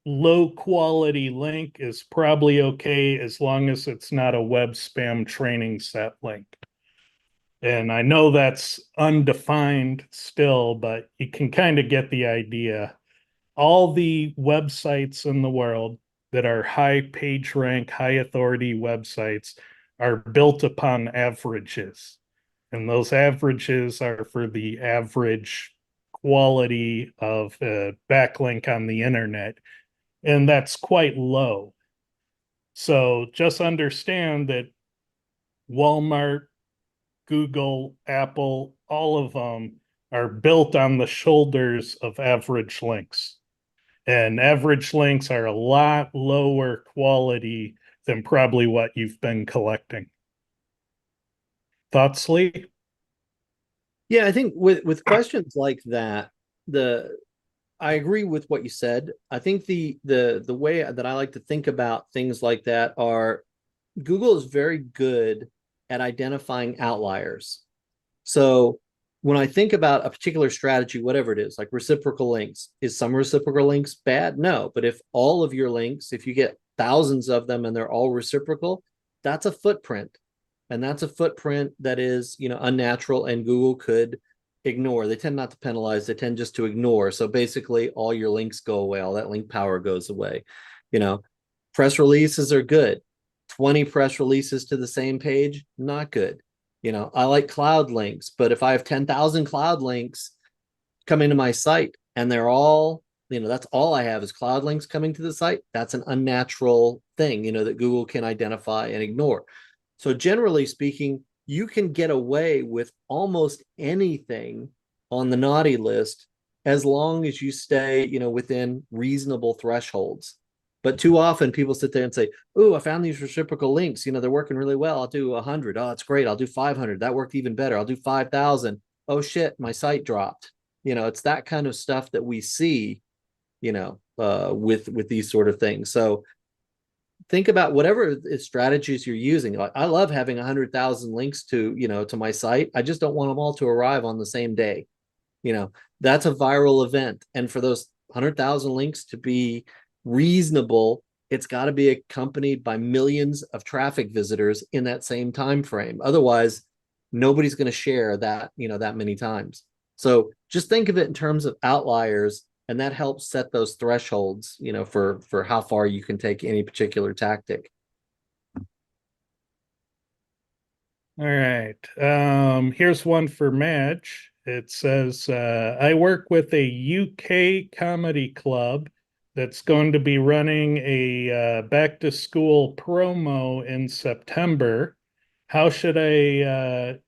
low quality link is probably okay as long as it's not a web spam training set link. And I know that's undefined still, but you can kind of get the idea. All the websites in the world that are high page rank, high authority websites are built upon averages. And those averages are for the average quality of a backlink on the internet. And that's quite low. So just understand that Walmart, Google, Apple, all of them are built on the shoulders of average links. And average links are a lot lower quality than probably what you've been collecting. Thoughts, Lee? Yeah, I think with questions like that, I agree with what you said. I think the way that I like to think about things like that are Google is very good at identifying outliers. So when I think about a particular strategy, whatever it is, like reciprocal links, is some reciprocal links bad? No. But if all of your links, if you get thousands of them and they're all reciprocal, that's a footprint. And that's a footprint that is, unnatural, and Google could ignore. They tend not to penalize, they tend just to ignore. So basically all your links go away, all that link power goes away. Press releases are good. 20 press releases to the same page, not good. I like cloud links, but if I have 10,000 cloud links coming to my site and they're all, that's all I have is cloud links coming to the site, that's an unnatural thing, that Google can identify and ignore. So generally speaking, you can get away with almost anything on the naughty list as long as you stay, within reasonable thresholds. But too often people sit there and say, "Oh, I found these reciprocal links. They're working really well. I'll do 100. Oh, it's great. I'll do 500. That worked even better. I'll do 5,000. Oh shit, my site dropped." It's that kind of stuff that we see, with these sort of things. So think about whatever strategies you're using. Like, I love having 100,000 links to my site. I just don't want them all to arrive on the same day. That's a viral event, and for those 100,000 links to be reasonable, it's got to be accompanied by millions of traffic visitors in that same time frame. Otherwise, nobody's going to share that that many times. So just think of it in terms of outliers, and that helps set those thresholds for how far you can take any particular tactic. All right. Here's one for Madge. It says, I work with a UK comedy club that's going to be running a back to school promo in September. How should I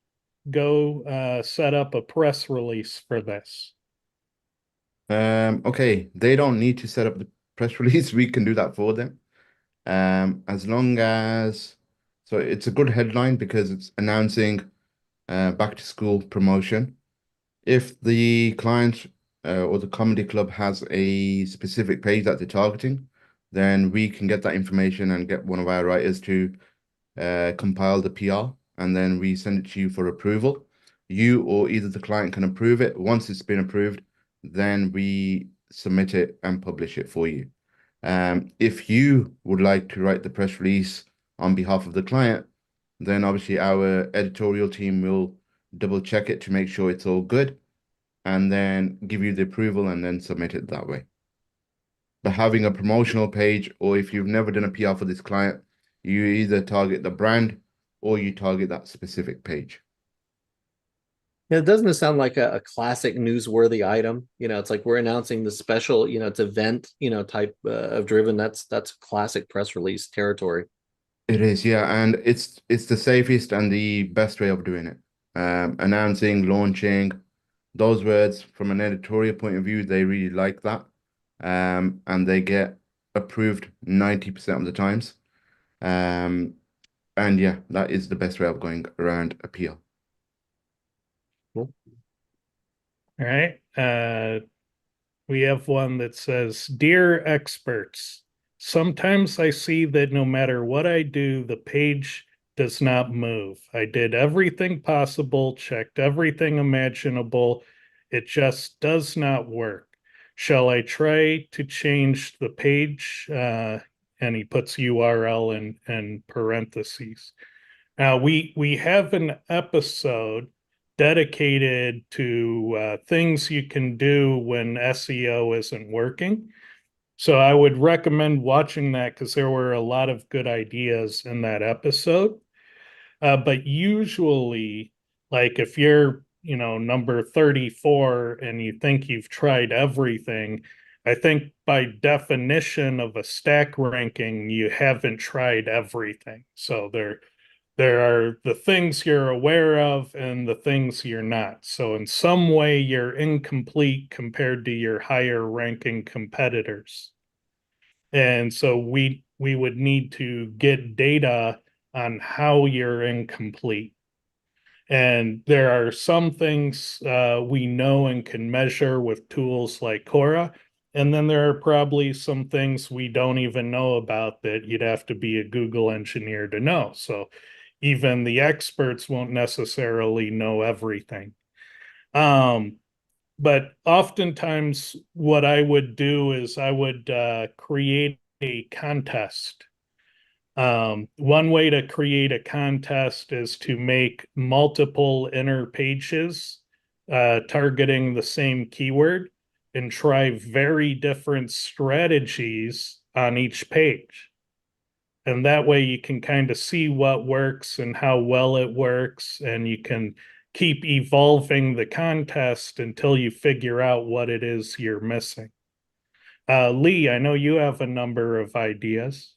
go set up a press release for this? Okay, they don't need to set up the press release. We can do that for them. As long as, so it's a good headline because it's announcing back to school promotion. If the client or the comedy club has a specific page that they're targeting, then we can get that information and get one of our writers to compile the PR, and then we send it to you for approval. You or either the client can approve it. Once it's been approved, then we submit it and publish it for you. If you would like to write the press release on behalf of the client, then obviously our editorial team will double check it to make sure it's all good, and then give you the approval and then submit it that way. But having a promotional page, or if you've never done a PR for this client, you either target the brand or you target that specific page. Yeah, doesn't it sound like a classic newsworthy item? It's like we're announcing the special, it's event, type of driven. That's classic press release territory. It is, yeah, and it's the safest and the best way of doing it. Announcing, launching, those words from an editorial point of view, they really like that. And they get approved 90% of the times. And yeah, that is the best way of going around appeal. Cool. All right. We have one that says, Dear experts, sometimes I see that no matter what I do, the page does not move. I did everything possible, checked everything imaginable. It just does not work. Shall I try to change the page? And he puts URL in parentheses. Now, we have an episode dedicated to things you can do when SEO isn't working. So I would recommend watching that because there were a lot of good ideas in that episode. But usually, like if you're, number 34 and you think you've tried everything, I think by definition of a stack ranking, you haven't tried everything. So There are the things you're aware of and the things you're not. So in some way, you're incomplete compared to your higher ranking competitors. And so we would need to get data on how you're incomplete. And there are some things we know and can measure with tools like Cora. And then there are probably some things we don't even know about that you'd have to be a Google engineer to know. So even the experts won't necessarily know everything. But oftentimes what I would do is I would create a contest. One way to create a contest is to make multiple inner pages targeting the same keyword and try very different strategies on each page. And that way you can kind of see what works and how well it works, and you can keep evolving the contest until you figure out what it is you're missing. Lee, I know you have a number of ideas.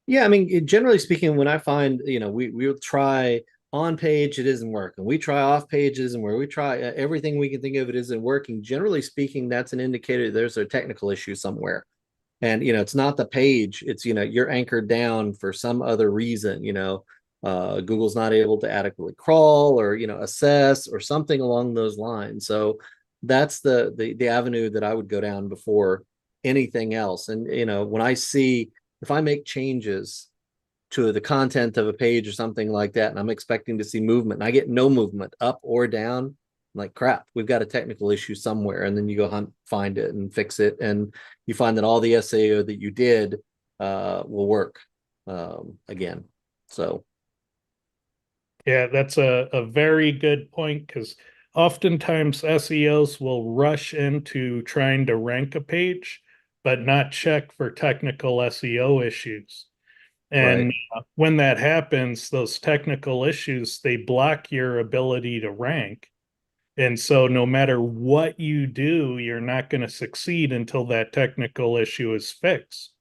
Yeah, I mean, generally speaking, when I find, we'll try on page, it isn't working. We try off page, it isn't working. We try everything we can think of, it isn't working. Generally speaking, that's an indicator there's a technical issue somewhere. And, it's not the page, it's, you're anchored down for some other reason, Google's not able to adequately crawl or, assess or something along those lines. So that's the avenue that I would go down before anything else. And, when I see, if I make changes to the content of a page or something like that, and I'm expecting to see movement, and I get no movement up or down, I'm like, crap, we've got a technical issue somewhere. And then you go find it and fix it. And you find that all the SEO that you did will work again. So. Yeah, that's a very good point, because oftentimes SEOs will rush into trying to rank a page, but not check for technical SEO issues. And when that happens, those technical issues, they block your ability to rank. And so no matter what you do, you're not going to succeed until that technical issue is fixed.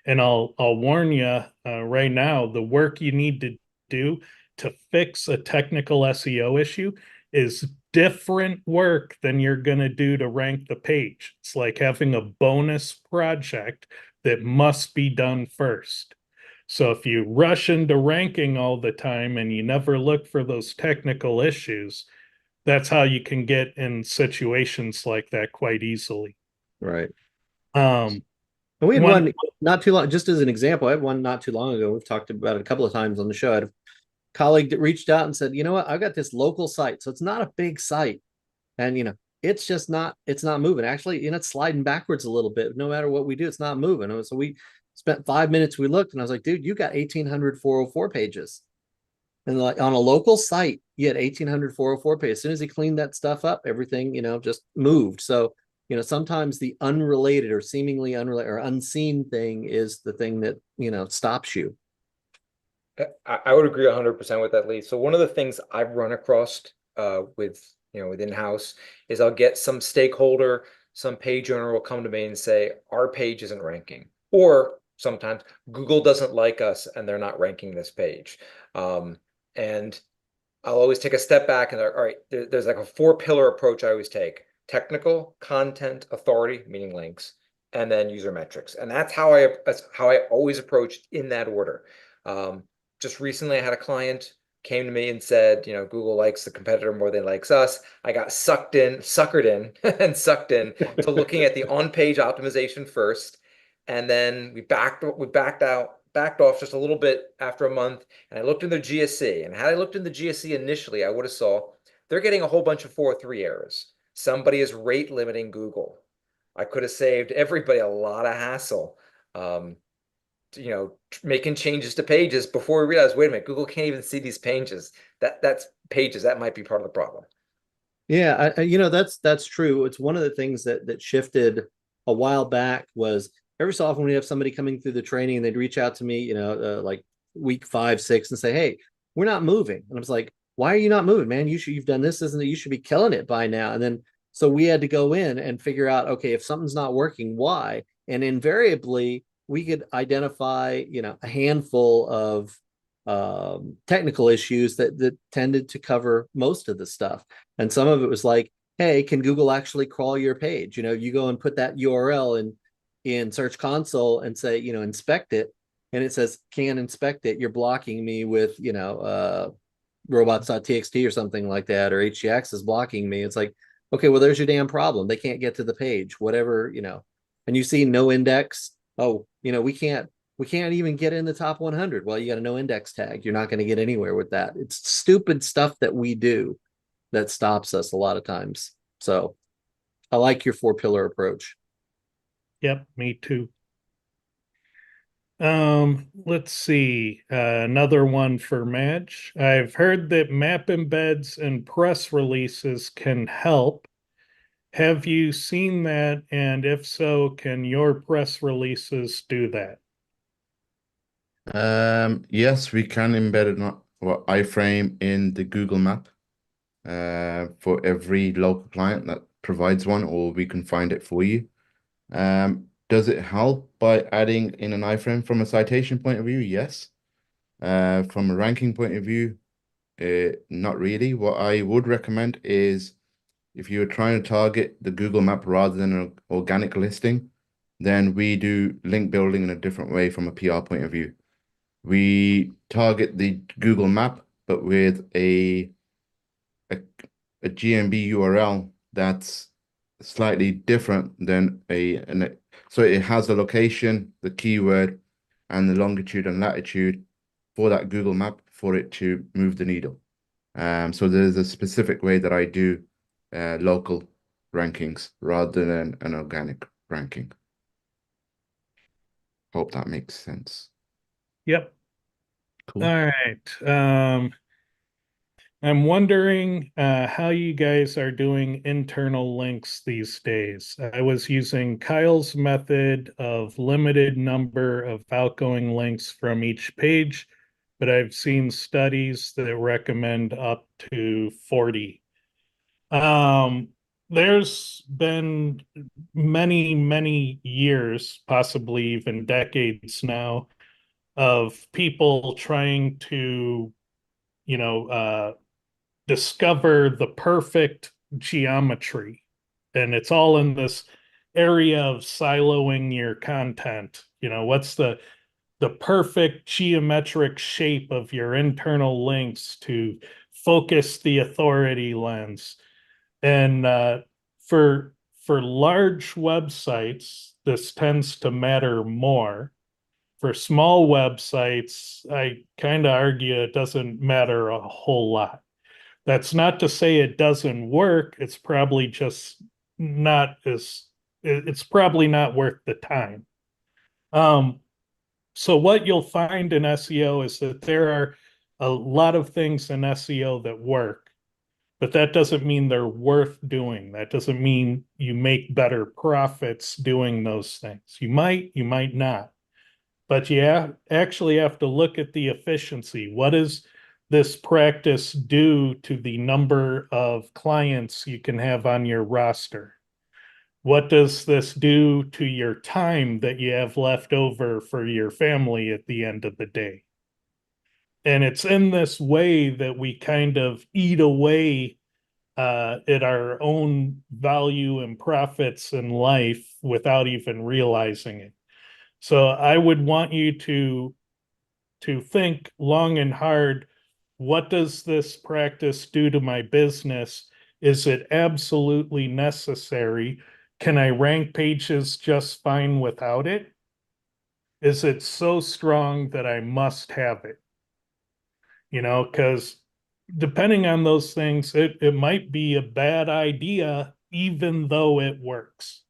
And I'll warn you right now, the work you need to do to fix a technical SEO issue is different work than you're going to do to rank the page. It's like having a bonus project that must be done first. So if you rush into ranking all the time and you never look for those technical issues, that's how you can get in situations like that quite easily. Right. Um, And we had one not too long, just as an example, I had one not too long ago. We've talked about it a couple of times on the show. I had a colleague that reached out and said, you know what, I've got this local site. So it's not a big site. And, it's just it's not moving. Actually, it's sliding backwards a little bit. No matter what we do, it's not moving. So we spent 5 minutes, we looked, and I was like, dude, you got 1,800 404 pages. And like on a local site, you had 1,800 404 pages. As soon as he cleaned that stuff up, everything, just moved. So, sometimes the unrelated or seemingly unrelated or unseen thing is the thing that, stops you. I would agree 100% with that, Lee. So one of the things I've run across with in-house is I'll get some stakeholder, some page owner will come to me and say, our page isn't ranking. Or sometimes Google doesn't like us and they're not ranking this page. And I'll always take a step back and all right, there's like a 4-pillar approach I always take: technical, content, authority, meaning links, and then user metrics. And that's how I always approach in that order. Just recently I had a client came to me and said, Google likes the competitor more than likes us. I got suckered in to looking at the on-page optimization first. And then we backed off just a little bit after a month, and I looked in their GSC. And had I looked in the GSC initially, I would have saw they're getting a whole bunch of 403 errors. Somebody is rate limiting Google. I could have saved everybody a lot of hassle. Making changes to pages before we realize, wait a minute, Google can't even see these pages. That's pages. That might be part of the problem. Yeah, that's true. It's one of the things that shifted a while back. Was every so often we have somebody coming through the training and they'd reach out to me, like week 5, 6, and say, hey, we're not moving. And I was like, why are you not moving, man? You've done this, isn't it? You should be killing it by now. And then so we had to go in and figure out, okay, if something's not working, why? And invariably we could identify, a handful of technical issues that tended to cover most of the stuff. And some of it was like, hey, can Google actually crawl your page? You go and put that URL in Search Console and say, inspect it, and it says can inspect it. You're blocking me with, robots.txt or something like that, or HTX is blocking me. It's like, okay, well, there's your damn problem. They can't get to the page, whatever, and you see no index. Oh, we can't even get in the top 100. Well, you got a no index tag. You're not going to get anywhere with that. It's stupid stuff that we do that stops us a lot of times. So I like your 4-pillar approach. Yep, me too. Let's see. Another one for Madge. I've heard that map embeds and press releases can help. Have you seen that? And if so, can your press releases do that? Yes, we can embed an iframe in the Google map for every local client that provides one, or we can find it for you. Does it help by adding in an iframe from a citation point of view? Yes. From a ranking point of view, not really. What I would recommend is if you're trying to target the Google map rather than an organic listing, then we do link building in a different way from a PR point of view. We target the Google map, but with a GMB URL that's slightly different than so it has the location, the keyword, and the longitude and latitude for that Google map for it to move the needle. So there's a specific way that I do local rankings rather than an organic ranking. Hope that makes sense. Yep. Cool. All right. I'm wondering how you guys are doing internal links these days. I was using Kyle's method of limited number of outgoing links from each page, but I've seen studies that recommend up to 40. There's been many, many years, possibly even decades now, of people trying to, discover the perfect geometry. And it's all in this area of siloing your content. What's the perfect geometric shape of your internal links to focus the authority lens. And for large websites, this tends to matter more. For small websites, I kind of argue it doesn't matter a whole lot. That's not to say it doesn't work. It's probably just it's probably not worth the time. So what you'll find in SEO is that there are a lot of things in SEO that work, but that doesn't mean they're worth doing. That doesn't mean you make better profits doing those things. You might not. But you actually have to look at the efficiency. What does this practice do to the number of clients you can have on your roster? What does this do to your time that you have left over for your family at the end of the day? And it's in this way that we kind of eat away at our own value and profits in life without even realizing it. So I would want you to think long and hard, what does this practice do to my business? Is it absolutely necessary? Can I rank pages just fine without it? Is it so strong that I must have it? Because depending on those things, it might be a bad idea, even though it works.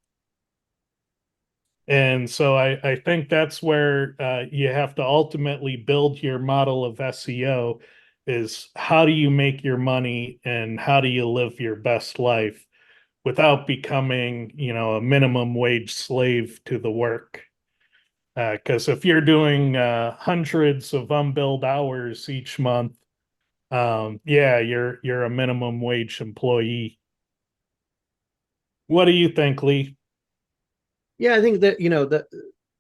And so I think that's where you have to ultimately build your model of SEO is how do you make your money and how do you live your best life without becoming, a minimum wage slave to the work. Because if you're doing hundreds of unbilled hours each month, yeah, you're a minimum wage employee. What do you think, Lee? Yeah, I think that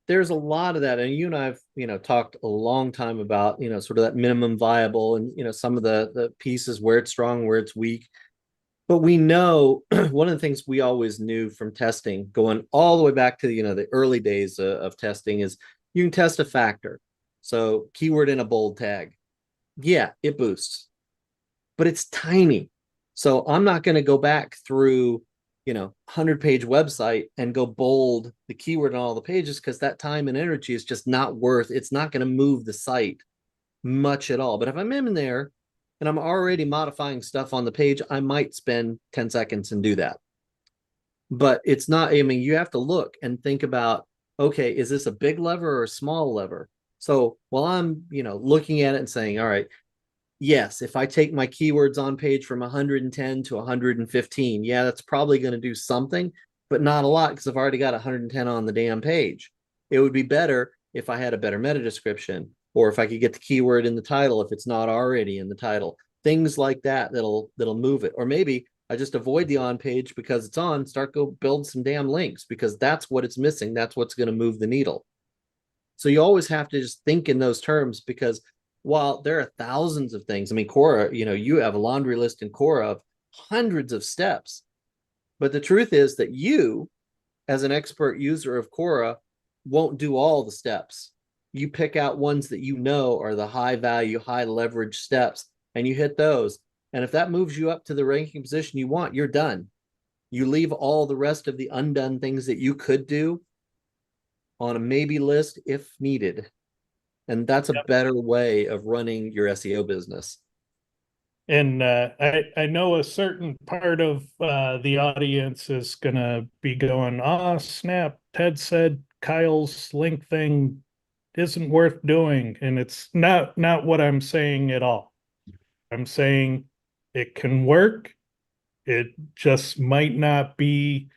there's a lot of that. And you and I've, talked a long time about, sort of that minimum viable and, some of the pieces where it's strong, where it's weak. But we know one of the things we always knew from testing, going all the way back to the early days of testing, is you can test a factor. So keyword in a bold tag, yeah, it boosts, but it's tiny. So I'm not going to go back through 100-page website and go bold the keyword on all the pages, because that time and energy is just not worth. It's not going to move the site much at all. But if I'm in there and I'm already modifying stuff on the page, I might spend 10 seconds and do that. But it's not, I mean, you have to look and think about, okay, is this a big lever or a small lever? So while I'm, looking at it and saying, all right, yes, if I take my keywords on page from 110 to 115, yeah, that's probably going to do something, but not a lot, because I've already got 110 on the damn page. It would be better if I had a better meta description, or if I could get the keyword in the title if it's not already in the title. Things like that that'll move it. Or maybe I just avoid the on page because it's on, start go build some damn links, because that's what it's missing. That's what's going to move the needle. So you always have to just think in those terms, because while there are thousands of things, I mean, Quora, you have a laundry list in Quora of hundreds of steps. But the truth is that you, as an expert user of Quora, won't do all the steps. You pick out ones that are the high value, high leverage steps, and you hit those. And if that moves you up to the ranking position you want, you're done. You leave all the rest of the undone things that you could do on a maybe list if needed. And that's a better way of running your SEO business. And I know a certain part of the audience is going to be going, oh, snap, Ted said Kyle's link thing isn't worth doing. And it's not what I'm saying at all. I'm saying it can work. It just might not be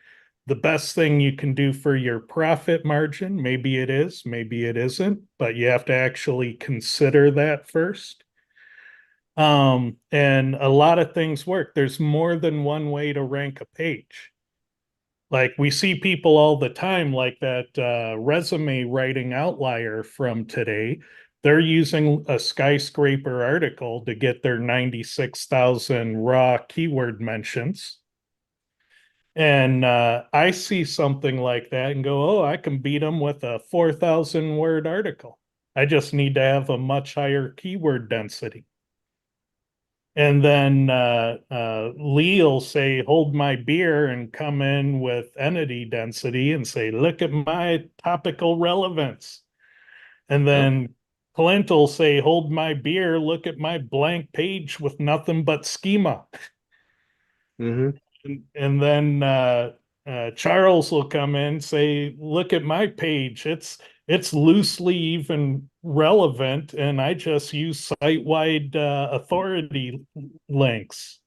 the best thing you can do for your profit margin. Maybe it is, maybe it isn't, but you have to actually consider that first. And a lot of things work. There's more than one way to rank a page. Like we see people all the time, like that resume writing outlier from today. They're using a skyscraper article to get their 96,000 raw keyword mentions. And I see something like that and go, oh, I can beat them with a 4,000 word article. I just need to have a much higher keyword density. And then Lee will say, hold my beer, and come in with entity density and say, look at my topical relevance. And then Clint will say, hold my beer, look at my blank page with nothing but schema. Mm-hmm. And then Charles will come in and say, look at my page. It's loosely even relevant, and I just use site-wide authority links.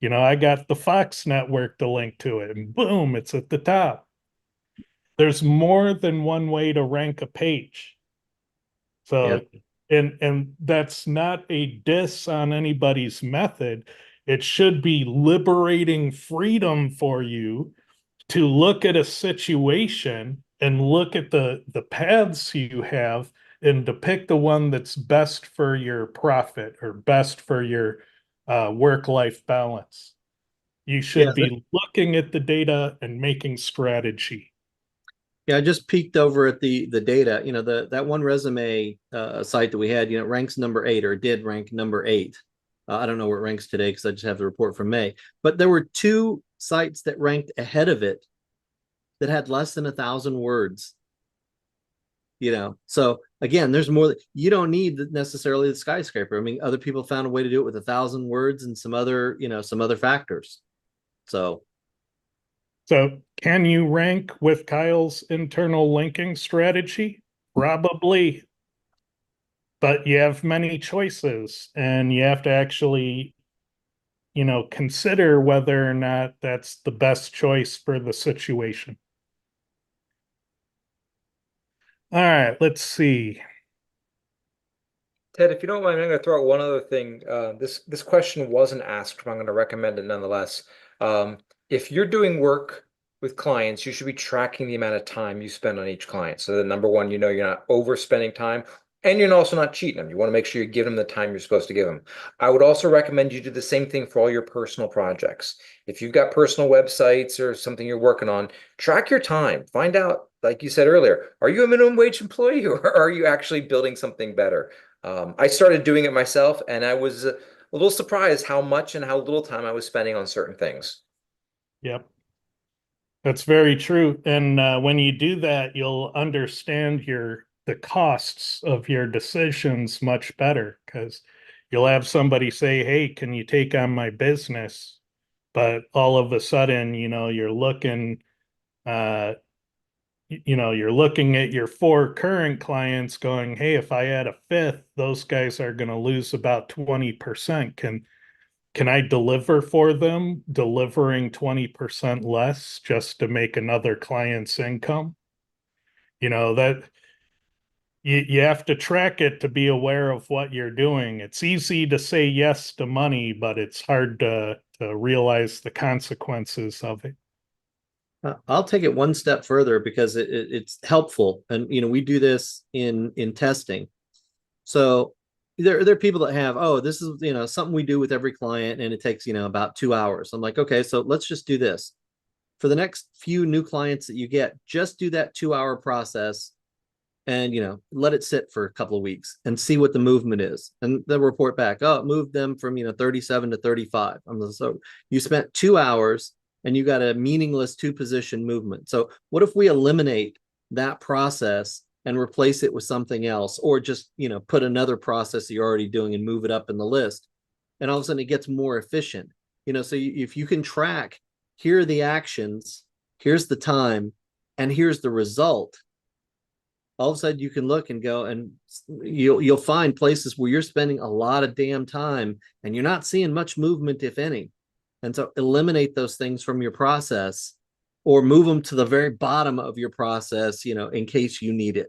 I got the Fox network to link to it, and boom, it's at the top. There's more than one way to rank a page. So, and that's not a diss on anybody's method. It should be liberating freedom for you to look at a situation and look at the paths you have and to pick the one that's best for your profit or best for your work-life balance. You should be looking at the data and making strategy. Yeah, I just peeked over at the data. That one resume site that we had, it ranks number 8, or did rank number 8. I don't know where it ranks today because I just have the report from May. But there were 2 sites that ranked ahead of it that had less than 1,000 words. So again, there's more. You don't need necessarily the skyscraper. I mean, other people found a way to do it with 1,000 words and some other factors. So can you rank with Kyle's internal linking strategy? Probably. But you have many choices, and you have to actually, consider whether or not that's the best choice for the situation. All right, let's see. Ted, if you don't mind, I'm going to throw out one other thing. This question wasn't asked, but I'm going to recommend it nonetheless. If you're doing work with clients, you should be tracking the amount of time you spend on each client. So that number one, you know you're not overspending time, and you're also not cheating them. You want to make sure you give them the time you're supposed to give them. I would also recommend you do the same thing for all your personal projects. If you've got personal websites or something you're working on, track your time. Find out, like you said earlier, are you a minimum wage employee or are you actually building something better? I started doing it myself, and I was a little surprised how much and how little time I was spending on certain things. Yep. That's very true. And when you do that, you'll understand the costs of your decisions much better, because you'll have somebody say, "Hey, can you take on my business?" But all of a sudden, uh, you're looking at your 4 current clients going, "Hey, if I add a fifth, those guys are going to lose about 20%. Can I deliver for them, delivering 20% less just to make another client's income?" That you have to track it to be aware of what you're doing. It's easy to say yes to money, but it's hard to realize the consequences of it. I'll take it one step further because it's helpful, and we do this in testing. So there are people that have, oh, this is something we do with every client, and it takes about 2 hours. I'm like, okay, so let's just do this for the next few new clients that you get. Just do that 2 hour process, and let it sit for a couple of weeks and see what the movement is, and then report back. Oh, it moved them from 37 to 35. So you spent 2 hours and you got a meaningless 2 position movement. So what if we eliminate that process and replace it with something else, or just put another process that you're already doing and move it up in the list, and all of a sudden it gets more efficient. So if you can track, here are the actions, here's the time, and here's the result, all of a sudden you can look and go, and you'll find places where you're spending a lot of damn time and you're not seeing much movement, if any. And so eliminate those things from your process, or move them to the very bottom of your process, in case you need it.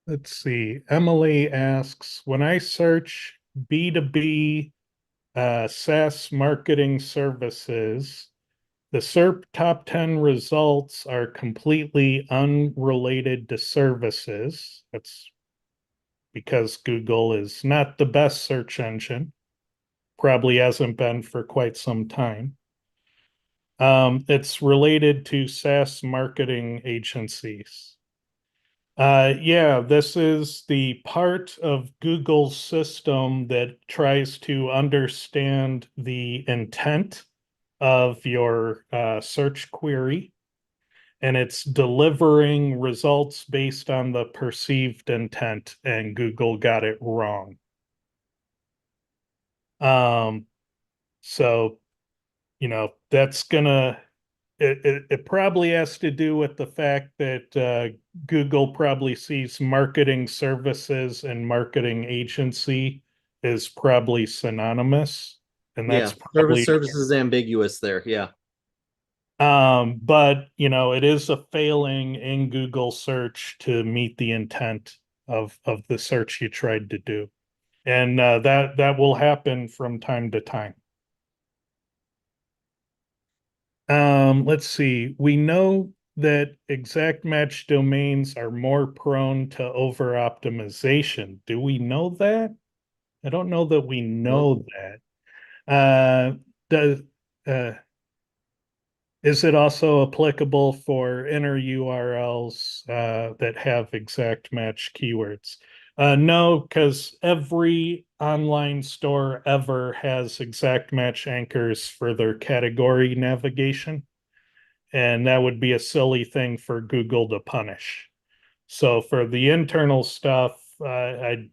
Let's see. Emily asks, when I search B2B SaaS marketing services, the SERP top 10 results are completely unrelated to services. That's because Google is not the best search engine, probably hasn't been for quite some time. It's related to SaaS marketing agencies. Yeah, this is the part of Google's system that tries to understand the intent of your search query, and it's delivering results based on the perceived intent, and Google got it wrong. So, that's gonna, it probably has to do with the fact that Google probably sees marketing services and marketing agency is probably synonymous. And that's probably Service is ambiguous there. Yeah. But it is a failing in Google search to meet the intent of the search you tried to do. And that will happen from time to time. Let's see. We know that exact match domains are more prone to over optimization. Do we know that? I don't know that we know that. Does Is it also applicable for inner URLs that have exact match keywords? No, because every online store ever has exact match anchors for their category navigation. And that would be a silly thing for Google to punish. So for the internal stuff, I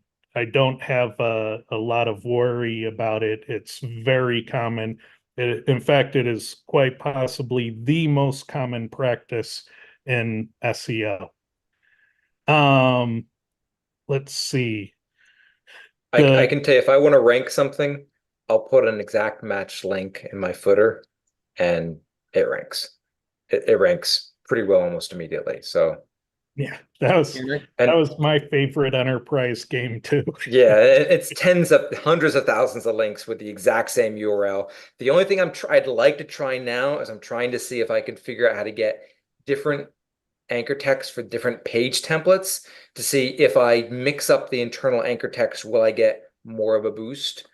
don't have a lot of worry about it. It's very common. In fact, it is quite possibly the most common practice in SEO. Let's see. I can tell you, if I want to rank something, I'll put an exact match link in my footer and it ranks. It ranks pretty well almost immediately. So Yeah, that Henry? was my favorite enterprise game too. Yeah, it's hundreds of thousands of links with the exact same URL. The only thing I'd like to try now is I'm trying to see if I can figure out how to get different anchor text for different page templates to see if I mix up the internal anchor text, will I get more of a boost?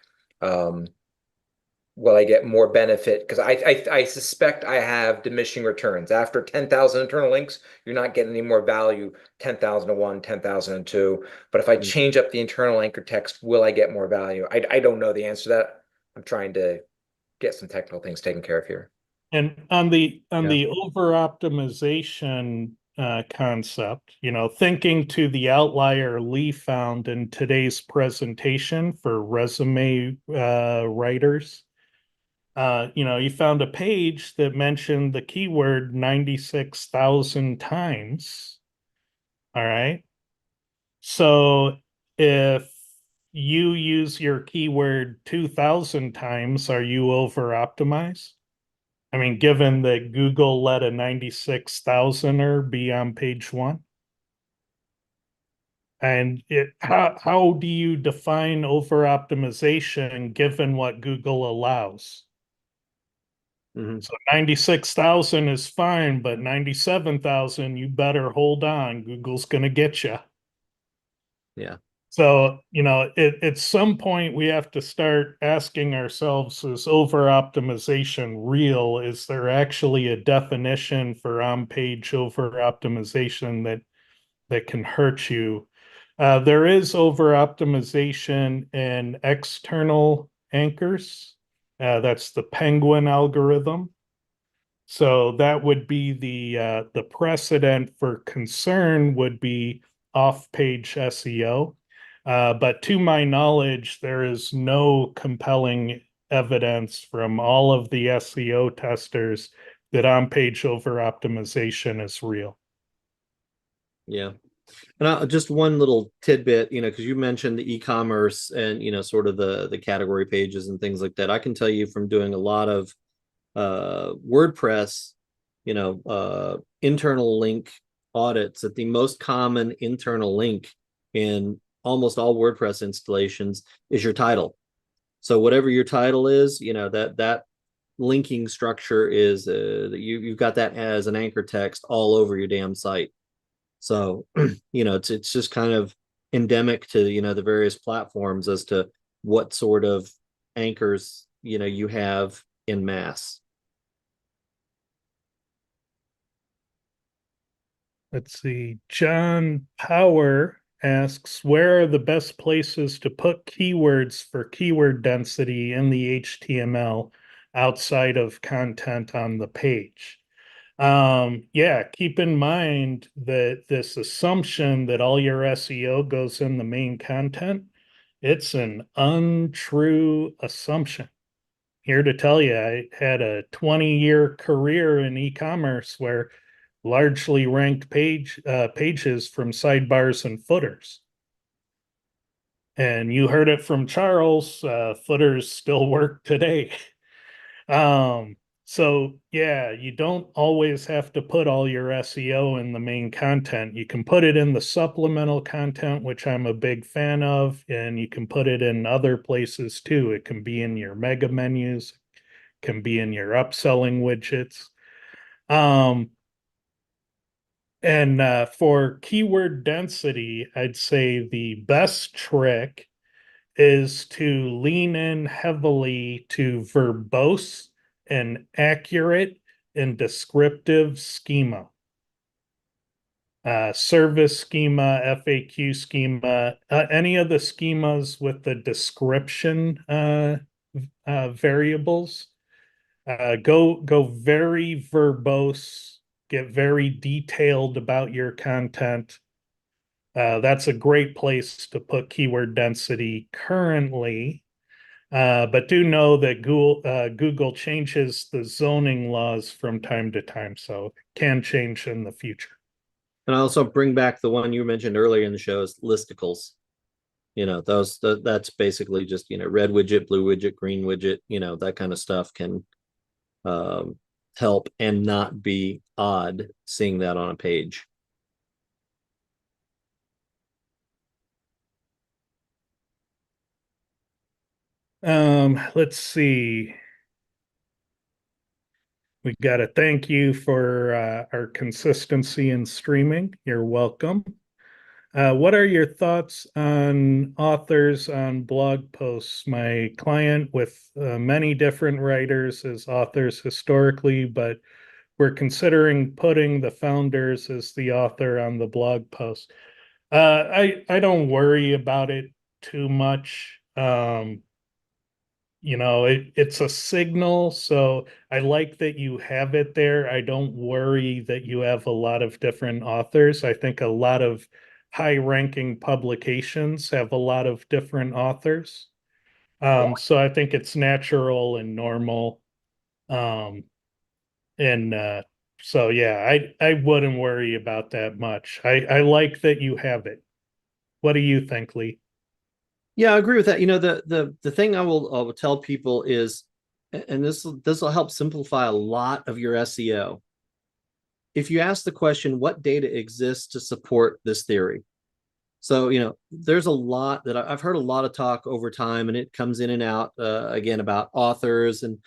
Will I get more benefit? Because I suspect I have diminishing returns. After 10,000 internal links, you're not getting any more value, 10,001, 10,002. But if I change up the internal anchor text, will I get more value? I don't know the answer to that. I'm trying to get some technical things taken care of here. And on the over optimization concept, thinking to the outlier Lee found in today's presentation for resume writers. You found a page that mentioned the keyword 96,000 times. All right. So if you use your keyword 2,000 times, are you over optimized? I mean, given that Google let a 96,000er be on page one. And how do you define over optimization given what Google allows? So 96,000 is fine, but 97,000, you better hold on. Google's going to get you. Yeah. So, at some point we have to start asking ourselves, is over optimization real? Is there actually a definition for on-page over optimization that can hurt you? There is over optimization in external anchors. That's the Penguin algorithm. So that would be the precedent for concern would be off-page SEO. But to my knowledge, there is no compelling evidence from all of the SEO testers that on-page over-optimization is real. Yeah. And just one little tidbit, because you mentioned the e-commerce and, sort of the category pages and things like that. I can tell you from doing a lot of WordPress, internal link audits, that the most common internal link in almost all WordPress installations is your title. So whatever your title is, that linking structure is you've got that as an anchor text all over your damn site. So it's just kind of endemic to the various platforms as to what sort of anchors you have in mass. Let's see. John Power asks, where are the best places to put keywords for keyword density in the HTML outside of content on the page? Yeah, keep in mind that this assumption that all your SEO goes in the main content, it's an untrue assumption. Here to tell you, I had a 20-year career in e-commerce where largely ranked pages from sidebars and footers. And you heard it from Charles, footers still work today. So yeah, you don't always have to put all your SEO in the main content. You can put it in the supplemental content, which I'm a big fan of, and you can put it in other places too. It can be in your mega menus, can be in your upselling widgets. And for keyword density, I'd say the best trick is to lean in heavily to verbose and accurate and descriptive schema. Service schema, FAQ schema, any of the schemas with the description variables. Go very verbose, get very detailed about your content. That's a great place to put keyword density currently. But do know that Google changes the zoning laws from time to time, so it can change in the future. And I also bring back the one you mentioned earlier in the show is listicles. That's basically just, red widget, blue widget, green widget, that kind of stuff can help and not be odd seeing that on a page. Let's see. We got to thank you for our consistency in streaming. You're welcome. What are your thoughts on authors on blog posts? My client with many different writers as authors historically, but we're considering putting the founders as the author on the blog post. I don't worry about it too much. It's a signal, so I like that you have it there. I don't worry that you have a lot of different authors. I think a lot of high-ranking publications have a lot of different authors. So I think it's natural and normal. Um, and so yeah, I wouldn't worry about that much. I like that you have it. What do you think, Lee? Yeah, I agree with that. The thing I will tell people is, and this will help simplify a lot of your SEO. If you ask the question, what data exists to support this theory? So, there's a lot that I've heard a lot of talk over time, and it comes in and out again about authors and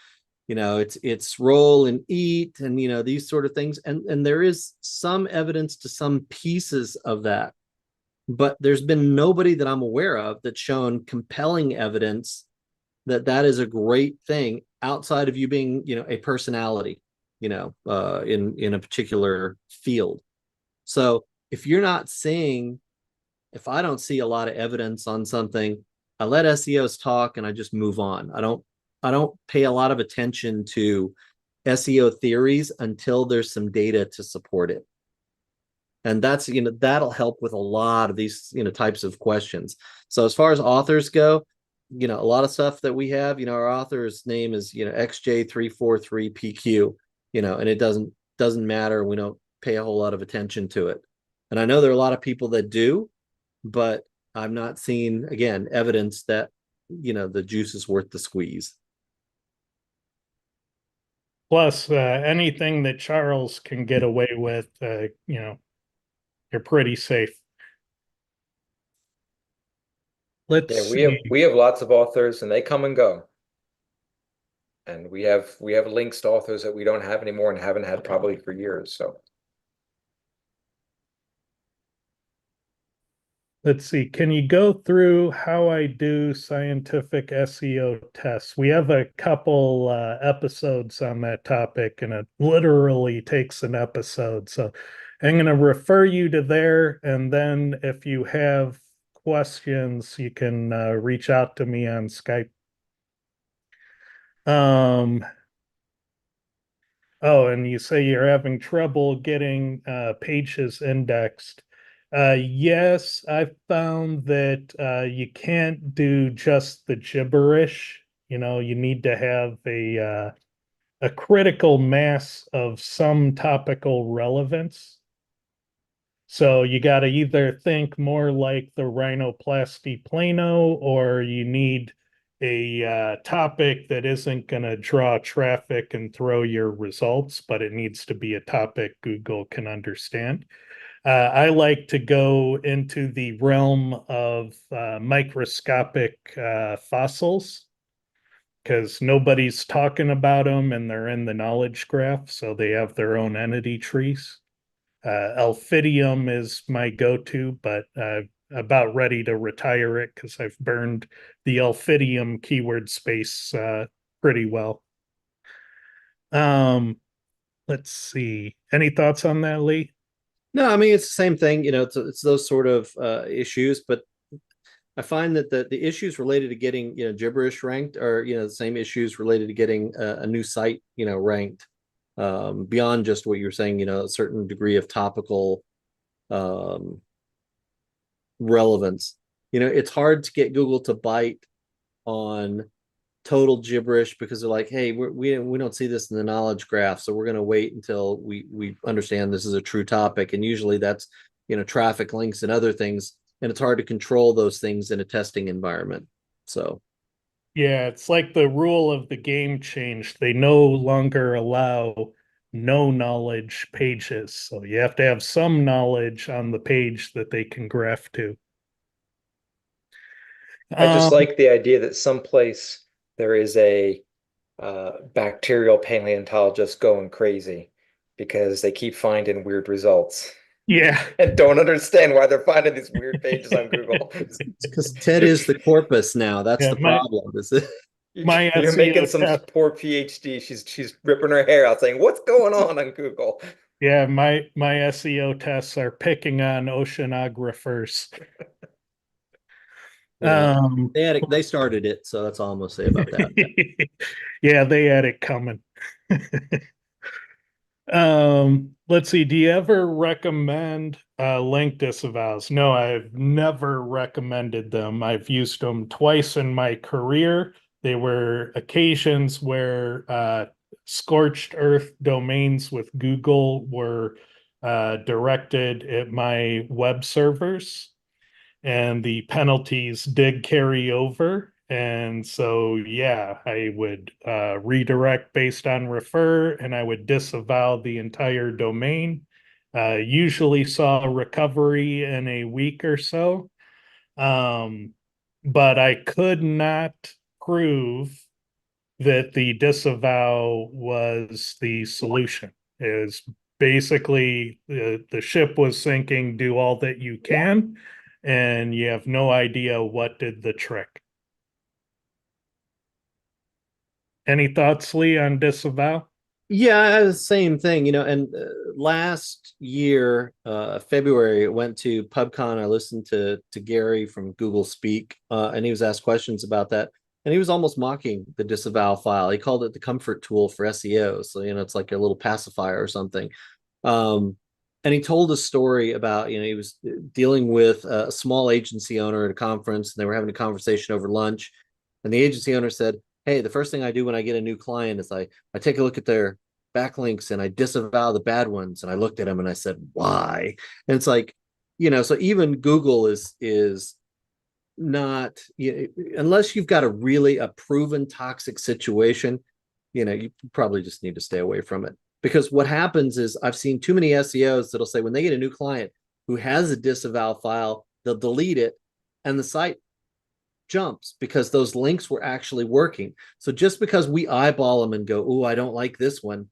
it's roll and eat and these sort of things, and there is some evidence to some pieces of that, but there's been nobody that I'm aware of that's shown compelling evidence that that is a great thing outside of you being a personality in a particular field. So if you're not seeing, if I don't see a lot of evidence on something, I let SEOs talk and I just move on. I don't pay a lot of attention to SEO theories until there's some data to support it. And that's, that'll help with a lot of these, types of questions. So as far as authors go, a lot of stuff that we have, our author's name is, XJ343PQ, and it doesn't matter. We don't pay a whole lot of attention to it. And I know there are a lot of people that do, but I'm not seeing, again, evidence that, the juice is worth the squeeze. Plus, anything that Charles can get away with, you're pretty safe. Let's see. We have lots of authors and they come and go. And we have links to authors that we don't have anymore and haven't had probably for years. So let's see. Can you go through how I do scientific SEO tests? We have a couple episodes on that topic, and it literally takes an episode. So I'm going to refer you to there, and then if you have questions, you can reach out to me on Skype. Oh, and you say you're having trouble getting pages indexed. Yes, I've found that you can't do just the gibberish. You need to have a critical mass of some topical relevance. So you got to either think more like the rhinoplasty plano, or you need a topic that isn't going to draw traffic and throw your results, but it needs to be a topic Google can understand. I like to go into the realm of microscopic fossils, because nobody's talking about them and they're in the knowledge graph, so they have their own entity trees. Alphidium is my go-to, but about ready to retire it because I've burned the Alphidium keyword space pretty well. Let's see. Any thoughts on that, Lee? No, I mean, it's the same thing. It's those sort of issues, but I find that the issues related to getting gibberish ranked are the same issues related to getting a new site ranked. Beyond just what you're saying, a certain degree of topical relevance. It's hard to get Google to bite on total gibberish because they're like, hey, we don't see this in the knowledge graph, so we're going to wait until we understand this is a true topic. And usually that's traffic links and other things, and it's hard to control those things in a testing environment. So yeah, it's like the rule of the game changed. They no longer allow no knowledge pages. So you have to have some knowledge on the page that they can graph to. I just like the idea that someplace there is a bacterial paleontologist going crazy because they keep finding weird results Yeah. and don't understand why they're finding these weird pages on Google. Because Ted is the corpus now. That's Yeah, the problem. Is it? my You're making SEO some test. poor PhD. She's ripping her hair out saying, "What's going on Google?" Yeah, my SEO tests are picking on oceanographers. Yeah. Um, They started it, so that's all I'm gonna say about that. yeah, they had it coming. Let's see. Do you ever recommend link disavows? No, I've never recommended them. I've used them twice in my career. They were occasions where scorched earth domains with Google were directed at my web servers, and the penalties did carry over. And so, yeah, I would redirect based on refer, and I would disavow the entire domain. Usually saw a recovery in a week or so, but I could not prove that the disavow was the solution. Is basically the ship was sinking, do all that you can, and you have no idea what did the trick. Any thoughts, Lee, on disavow? Yeah, same thing, and last year, February, I went to PubCon. I listened to Gary from Google Speak, and he was asked questions about that. And he was almost mocking the disavow file. He called it the comfort tool for SEO. So, it's like a little pacifier or something. Um, and he told a story about, he was dealing with a small agency owner at a conference, and they were having a conversation over lunch. And the agency owner said, "Hey, the first thing I do when I get a new client is I take a look at their backlinks and I disavow the bad ones." And I looked at him and I said, "Why?" And it's like, so even Google is not, unless you've got a proven toxic situation, you probably just need to stay away from it. Because what happens is I've seen too many SEOs that'll say when they get a new client who has a disavow file, they'll delete it and the site jumps because those links were actually working. So just because we eyeball them and go, "Oh, I don't like this one,"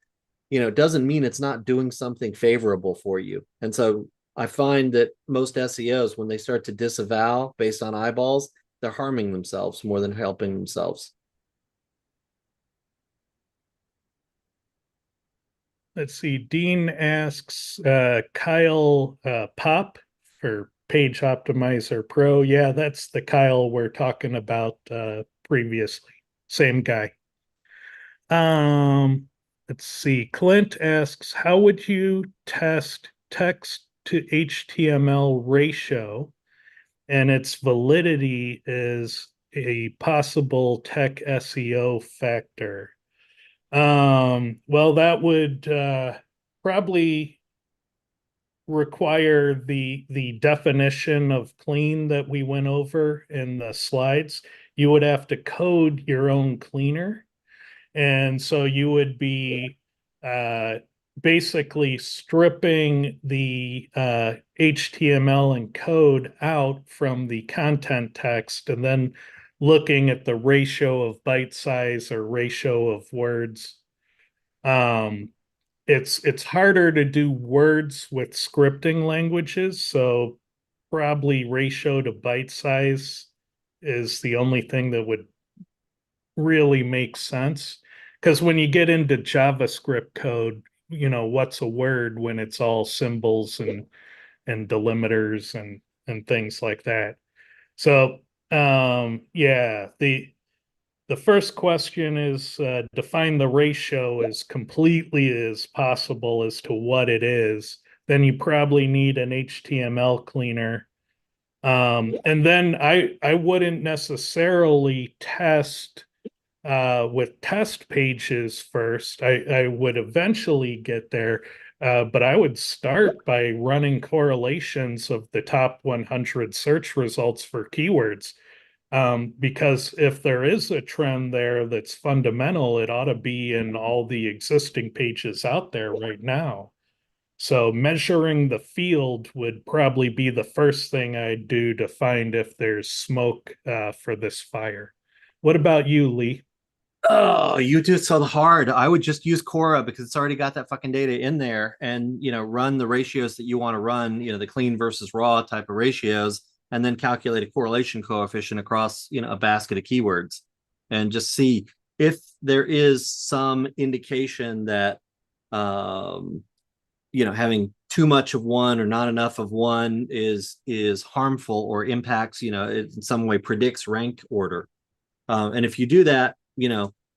doesn't mean it's not doing something favorable for you. And so I find that most SEOs, when they start to disavow based on eyeballs, they're harming themselves more than helping themselves. Let's see. Dean asks Kyle Pop for Page Optimizer Pro. Yeah, that's the Kyle we're talking about previously. Same guy. Let's see. Clint asks, how would you test text to HTML ratio and its validity is a possible tech SEO factor? Well, that would probably require the definition of clean that we went over in the slides. You would have to code your own cleaner. And so you would be basically stripping the HTML and code out from the content text and then looking at the ratio of byte size or ratio of words. It's harder to do words with scripting languages, so probably ratio to byte size is the only thing that would really makes sense. Because when you get into JavaScript code, what's a word when it's all symbols and delimiters and things like that. So yeah, the first question is define the ratio as completely as possible as to what it is. Then you probably need an HTML cleaner. And then I wouldn't necessarily test with test pages first. I would eventually get there, but I would start by running correlations of the top 100 search results for keywords. Because if there is a trend there that's fundamental, it ought to be in all the existing pages out there right now. So measuring the field would probably be the first thing I'd do to find if there's smoke for this fire. What about you, Lee? Oh, you do it so hard. I would just use Cora because it's already got that fucking data in there, and run the ratios that you want to run, the clean versus raw type of ratios, and then calculate a correlation coefficient across, a basket of keywords, and just see if there is some indication that having too much of one or not enough of one is harmful or impacts, it in some way predicts rank order. And if you do that,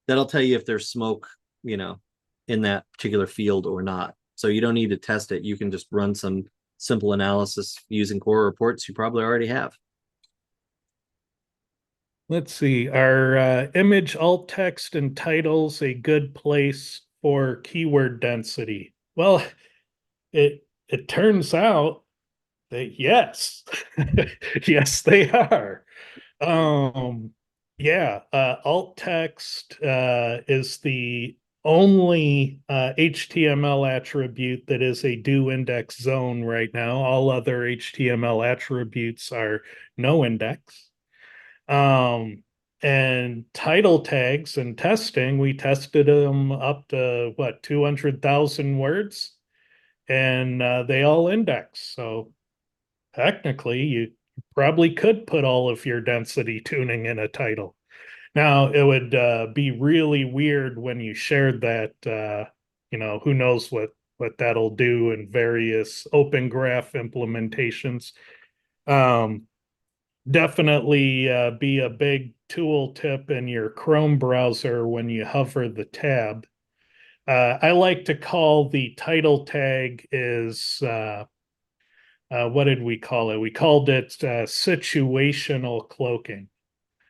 that'll tell you if there's smoke, in that particular field or not. So you don't need to test it. You can just run some simple analysis using core reports you probably already have. Let's see. Are image, alt text, and titles a good place for keyword density? Well, it turns out that yes, yes, they are. Yeah, alt text is the only HTML attribute that is a do index zone right now. All other HTML attributes are no index. And title tags and testing, we tested them up to what, 200,000 words, and they all index. So technically, you probably could put all of your density tuning in a title. Now, it would be really weird when you shared that, who knows what that'll do in various open graph implementations. Definitely be a big tool tip in your Chrome browser when you hover the tab. I like to call the title tag is what did we call it? We called it situational cloaking.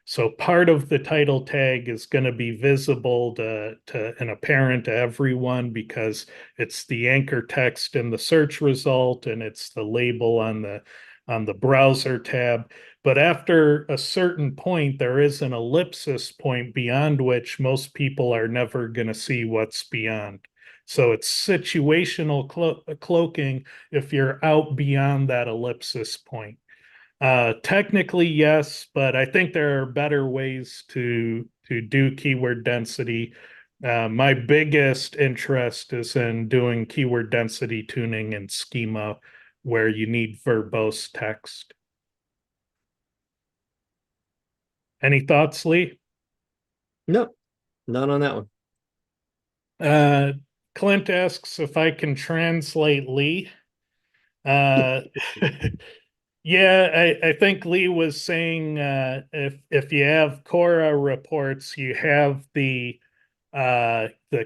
So part of the title tag is going to be visible to and apparent to everyone because it's the anchor text in the search result and it's the label on the browser tab. But after a certain point, there is an ellipsis point beyond which most people are never going to see what's beyond. So it's situational cloaking if you're out beyond that ellipsis point. Technically, yes, but I think there are better ways to do keyword density. My biggest interest is in doing keyword density tuning in Schema, where you need verbose text. Any thoughts, Lee? Nope, none on that one. Clint asks if I can translate Lee. Uh, Yeah, I think Lee was saying if you have Cora reports, you have the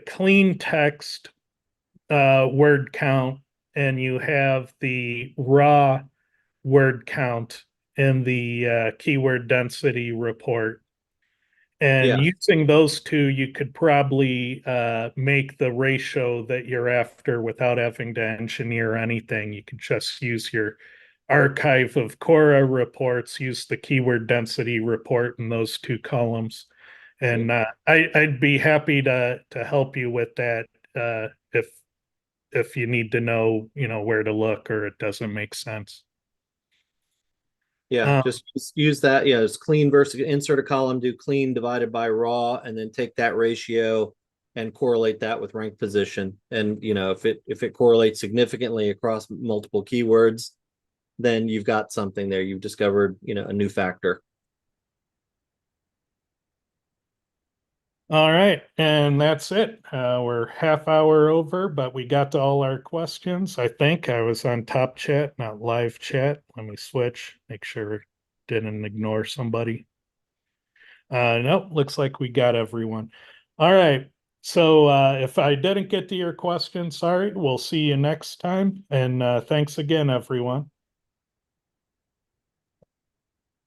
clean text word count, and you have the raw word count in the keyword density report. And Yeah. using those two, you could probably make the ratio that you're after without having to engineer anything. You could just use your archive of Cora reports, use the keyword density report in those two columns. And I'd be happy to help you with that if you need to know, where to look or it doesn't make sense. Yeah, just use that. Yeah, it's clean versus insert a column, do clean divided by raw, and then take that ratio and correlate that with rank position. And if it correlates significantly across multiple keywords, then you've got something there. You've discovered, a new factor. All right, and that's it. We're half hour over, but we got to all our questions. I think I was on top chat, not live chat. Let me switch, make sure didn't ignore somebody. Nope, looks like we got everyone. All right, so if I didn't get to your question, sorry. We'll see you next time, and thanks again, everyone.